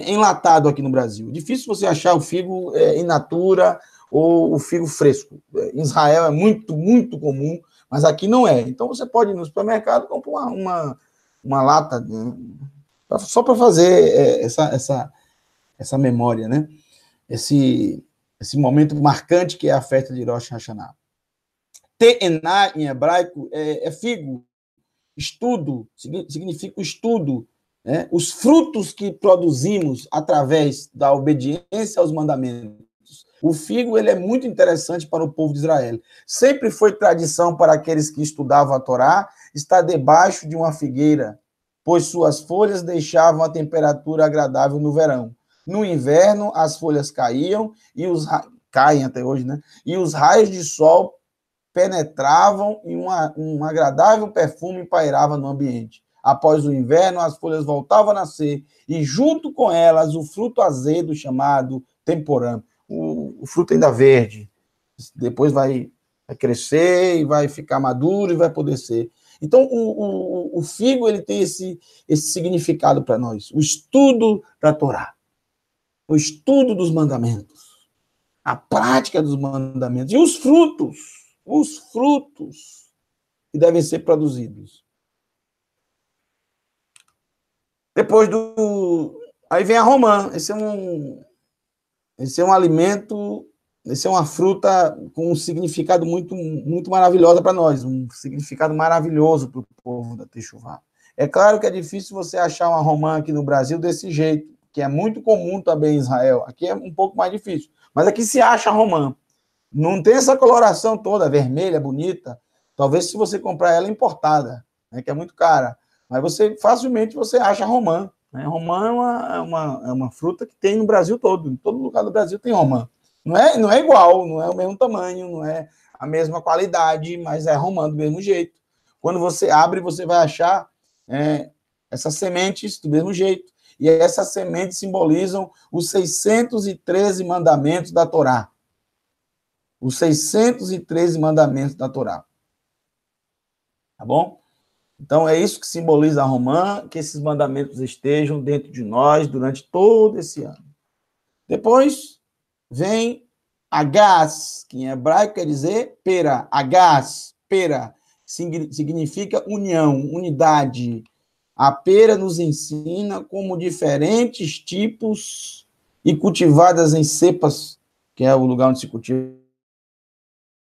enlatado aqui no Brasil. Difícil você achar o figo in natura ou o figo fresco. Em Israel é muito, muito comum, mas aqui não é. Então, você pode ir no supermercado e comprar uma lata, só para fazer essa memória, né? Esse momento marcante que é a festa de Rosh Hashanah. Te'ená, em hebraico, é figo. Estudo, significa estudo. Né? Os frutos que produzimos através da obediência aos mandamentos. O figo ele é muito interessante para o povo de Israel. Sempre foi tradição para aqueles que estudavam a Torá estar debaixo de uma figueira, pois suas folhas deixavam a temperatura agradável no verão. No inverno, as folhas caíam, caem até hoje, né? E os raios de sol penetravam e um agradável perfume pairava no ambiente. Após o inverno, as folhas voltavam a nascer e, junto com elas, o fruto azedo chamado temporã. O fruto ainda verde. Depois vai crescer e vai ficar maduro e vai poder ser. Então, o figo ele tem esse significado para nós. O estudo da Torá. O estudo dos mandamentos. A prática dos mandamentos. E os frutos que devem ser produzidos. Depois aí vem a romã. Esse é um alimento, esse é uma fruta com um significado muito, muito maravilhoso para nós, um significado maravilhoso para o povo da Teshuvá. É claro que é difícil você achar uma romã aqui no Brasil desse jeito, que é muito comum também em Israel. Aqui é um pouco mais difícil. Mas aqui se acha romã. Não tem essa coloração toda, vermelha, bonita. Talvez se você comprar ela importada, né, que é muito cara. Mas facilmente você acha romã. Né? Romã é uma fruta que tem no Brasil todo. Em todo lugar do Brasil tem romã. Não é igual, não é o mesmo tamanho, não é a mesma qualidade, mas é romã do mesmo jeito. Quando você abre, você vai achar essas sementes do mesmo jeito. E essas sementes simbolizam os 613 mandamentos da Torá. Os 613 mandamentos da Torá. Tá bom? Então, é isso que simboliza a romã, que esses mandamentos estejam dentro de nós durante todo esse ano. Depois, vem Agaz, que em hebraico quer dizer pera. Agaz, pera, significa união, unidade. A pera nos ensina como diferentes tipos e cultivadas em cepas, que é o lugar onde se cultiva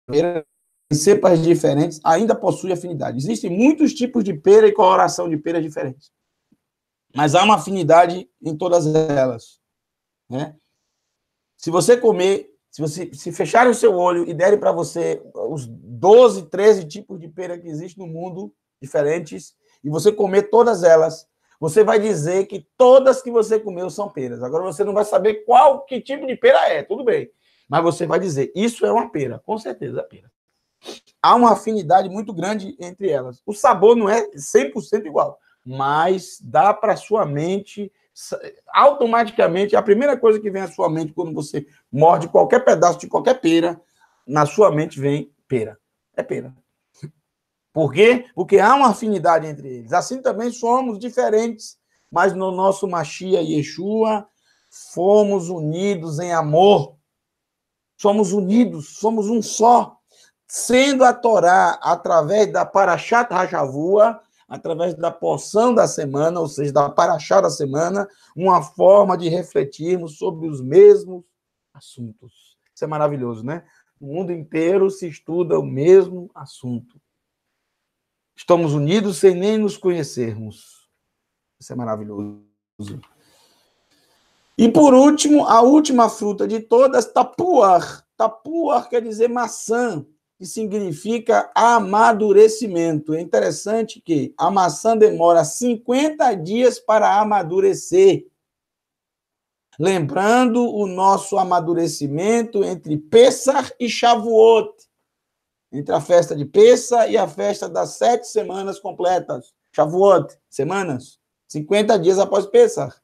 pera, em cepas diferentes, ainda possui afinidade. Existem muitos tipos de pera e coloração de pera diferentes. Mas há uma afinidade em todas elas. Né? Se você comer, se fecharem o seu olho e derem para você os 12, 13 tipos de pera que existem no mundo, diferentes, e você comer todas elas, você vai dizer que todas que você comeu são peras. Agora você não vai saber que tipo de pera é, tudo bem. Mas você vai dizer, isso é uma pera, com certeza é pera. Há uma afinidade muito grande entre elas. O sabor não é 100% igual, mas dá para sua mente, automaticamente, a primeira coisa que vem à sua mente quando você morde qualquer pedaço de qualquer pera, na sua mente vem pera. É pera. Por quê? Porque há uma afinidade entre eles. Assim também somos diferentes, mas no nosso Mashiach Yeshua, fomos unidos em amor. Somos unidos, somos um só. Sendo a Torá, através da Parashat HaShavua, através da porção da semana, ou seja, da Parashá da semana, uma forma de refletirmos sobre os mesmos assuntos. Isso é maravilhoso, né? O mundo inteiro se estuda o mesmo assunto. Estamos unidos sem nem nos conhecermos. Isso é maravilhoso. E, por último, a última fruta de todas, tapuar. Tapuar quer dizer maçã, que significa amadurecimento. É interessante que a maçã demora 50 dias para amadurecer. Lembrando o nosso amadurecimento entre Pessah e Shavuot, entre a festa de Pessah e a festa das 7 semanas completas. Shavuot, semanas, 50 dias após Pessah.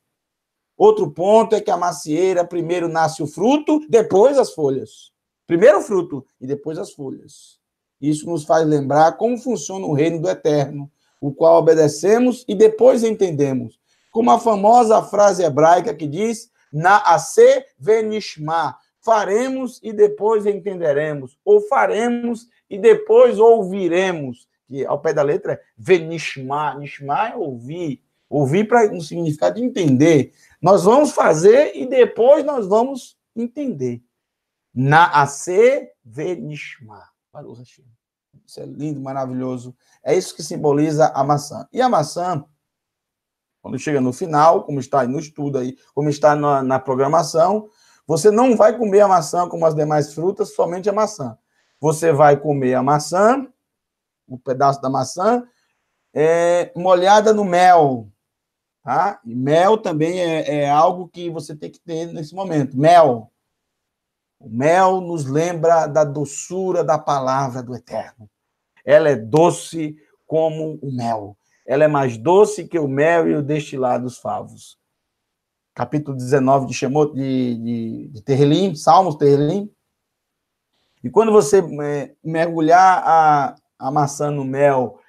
Outro ponto é que a macieira primeiro nasce o fruto, depois as folhas. Primeiro o fruto e depois as folhas. Isso nos faz lembrar como funciona o reino do eterno, o qual obedecemos e depois entendemos. Como a famosa frase hebraica que diz, Naaseh venishma, faremos e depois entenderemos, ou faremos e depois ouviremos, que ao pé da letra é venishma, nishma é ouvir, ouvir para um significado de entender. Nós vamos fazer e depois nós vamos entender. Naaseh venishma. Isso é lindo, maravilhoso. É isso que simboliza a maçã. E a maçã, quando chega no final, como está aí no estudo aí, como está na programação, você não vai comer a maçã como as demais frutas, somente a maçã. Você vai comer a maçã, um pedaço da maçã, molhada no mel. Tá? E mel também é algo que você tem que ter nesse momento. Mel. O mel nos lembra da doçura da palavra do Eterno. Ela é doce como o mel. Ela é mais doce que o mel e o destilado dos favos. Capítulo 19 de Shemot, de Tehilim, Salmos Tehilim. E quando você mergulhar a maçã no mel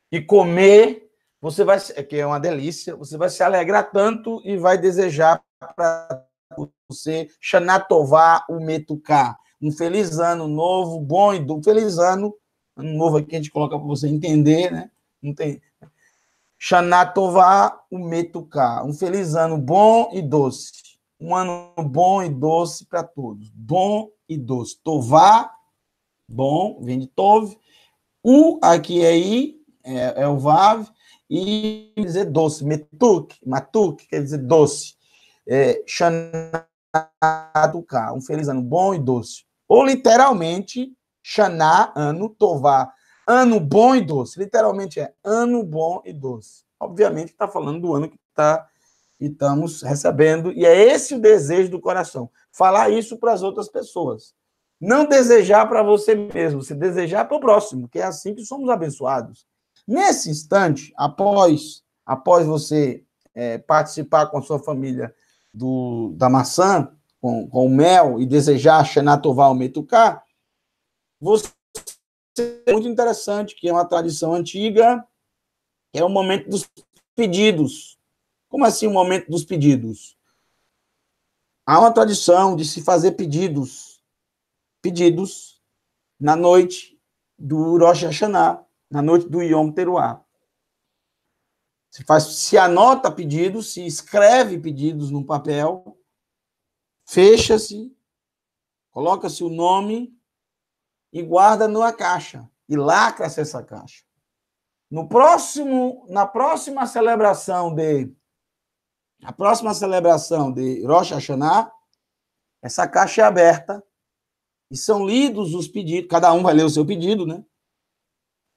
e comer, você vai, que é uma delícia, você vai se alegrar tanto e vai desejar para você Shanatová Umetuká. Um feliz ano novo, bom e do feliz ano novo aqui a gente coloca para você entender, né? Não tem Shanatová Umetuká. Um feliz ano bom e doce. Um ano bom e doce para todos. Bom e doce. Tová, bom, vem de Tov. O aqui é I, é o Vav, e quer dizer doce. Metuk, matuk, quer dizer doce. Shanatová, um feliz ano bom e doce. Ou literalmente, Shaná, ano, Tová, ano bom e doce. Literalmente é ano bom e doce. Obviamente está falando do ano que e estamos recebendo, e é esse o desejo do coração. Falar isso para as outras pessoas. Não desejar para você mesmo, se desejar para o próximo, que é assim que somos abençoados. Nesse instante, após você participar com a sua família da maçã, com o mel, e desejar Shana Tová o Metuká, você é muito interessante, que é uma tradição antiga, é o momento dos pedidos. Como assim o momento dos pedidos? Há uma tradição de se fazer pedidos na noite do Rosh Hashanah, na noite do Yom Teruah. Se anota pedidos, se escreve pedidos num papel, fecha-se, coloca-se o nome e guarda numa caixa, e lacra-se essa caixa. Na próxima celebração de Rosh Hashanah, essa caixa é aberta e são lidos os pedidos, cada um vai ler o seu pedido, né?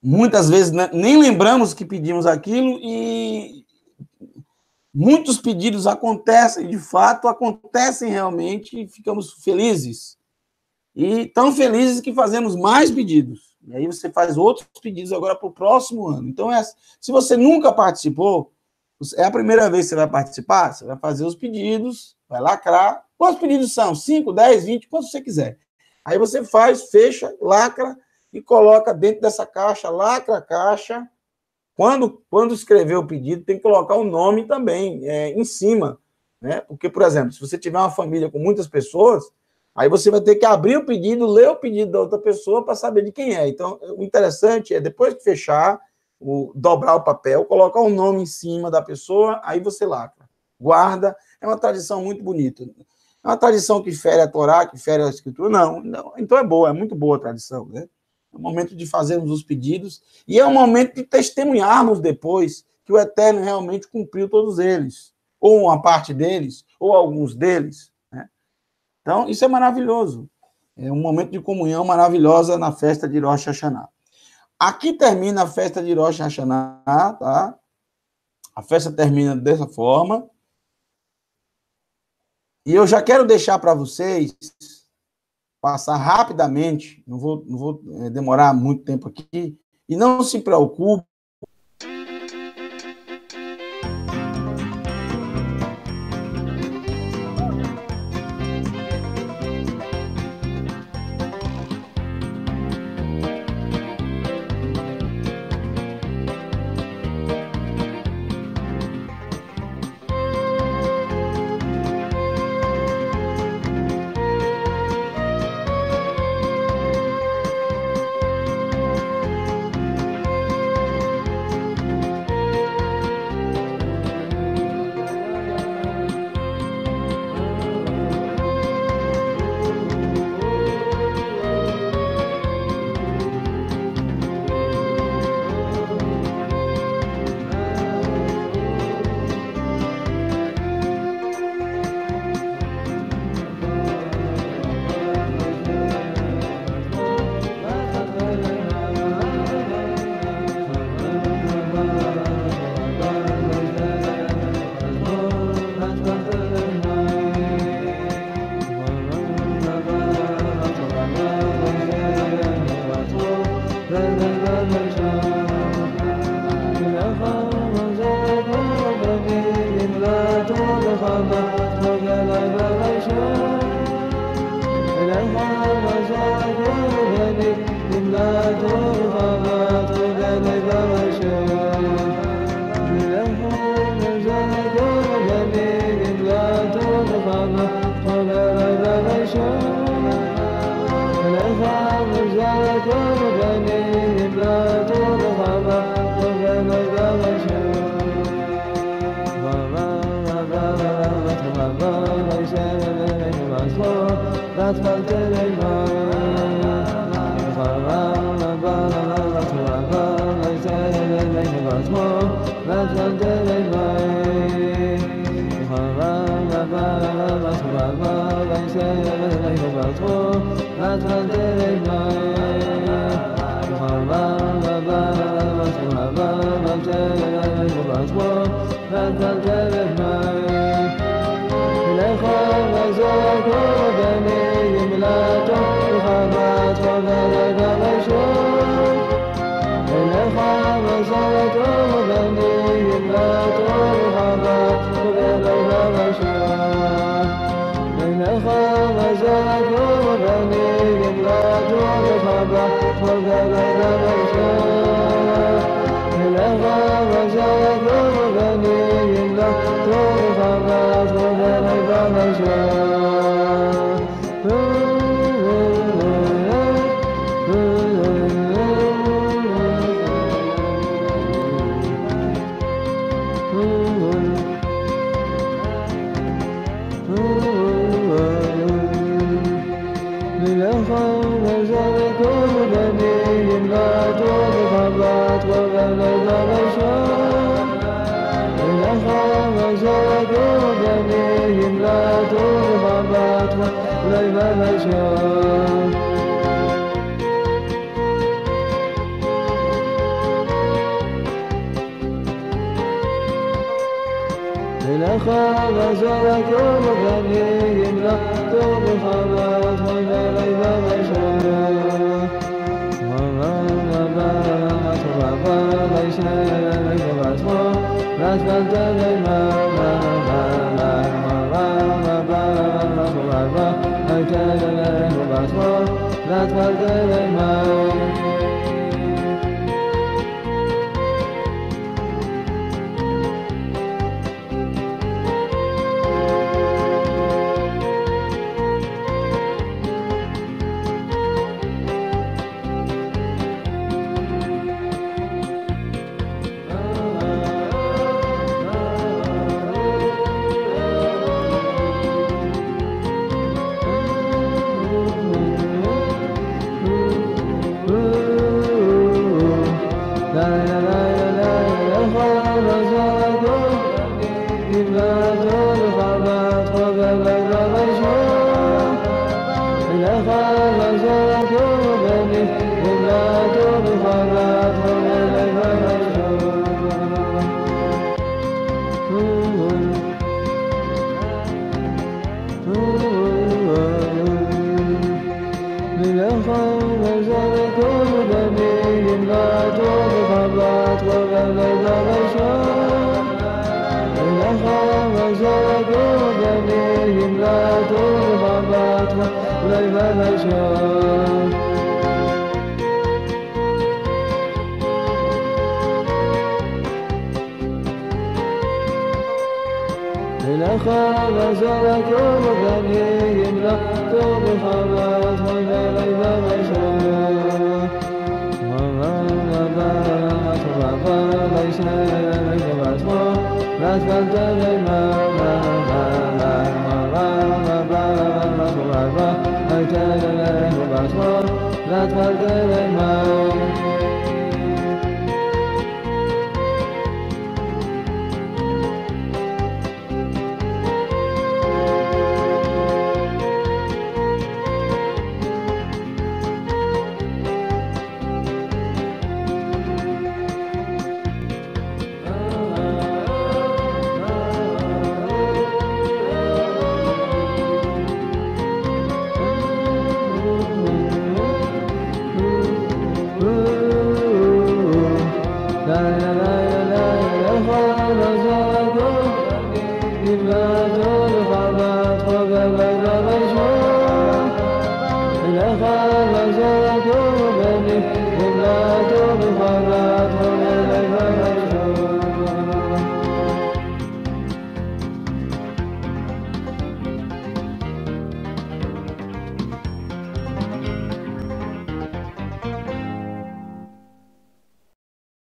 Muitas vezes nem lembramos que pedimos aquilo e muitos pedidos acontecem, de fato, acontecem realmente e ficamos felizes. E tão felizes que fazemos mais pedidos. E aí você faz outros pedidos agora para o próximo ano. Então, se você nunca participou, é a primeira vez que você vai participar, você vai fazer os pedidos, vai lacrar. Quantos pedidos são? 5, 10, 20, quantos você quiser. Aí você faz, fecha, lacra e coloca dentro dessa caixa, lacra a caixa. Quando escrever o pedido, tem que colocar o nome também em cima. Né? Porque, por exemplo, se você tiver uma família com muitas pessoas, aí você vai ter que abrir o pedido, ler o pedido da outra pessoa para saber de quem é. Então, o interessante é, depois que fechar, dobrar o papel, colocar o nome em cima da pessoa, aí você lacra. Guarda. É uma tradição muito bonita. É uma tradição que fere a Torá, que fere a Escritura? Não. Então é boa, é muito boa a tradição. Né? É o momento de fazermos os pedidos e é o momento de testemunharmos depois que o Eterno realmente cumpriu todos eles. Ou uma parte deles, ou alguns deles. Então, isso é maravilhoso. É um momento de comunhão maravilhosa na festa de Rosh Hashanah. Aqui termina a festa de Rosh Hashanah, tá? A festa termina dessa forma. E eu já quero deixar para vocês, passar rapidamente, não vou demorar muito tempo aqui, e não se preocupe. That's That's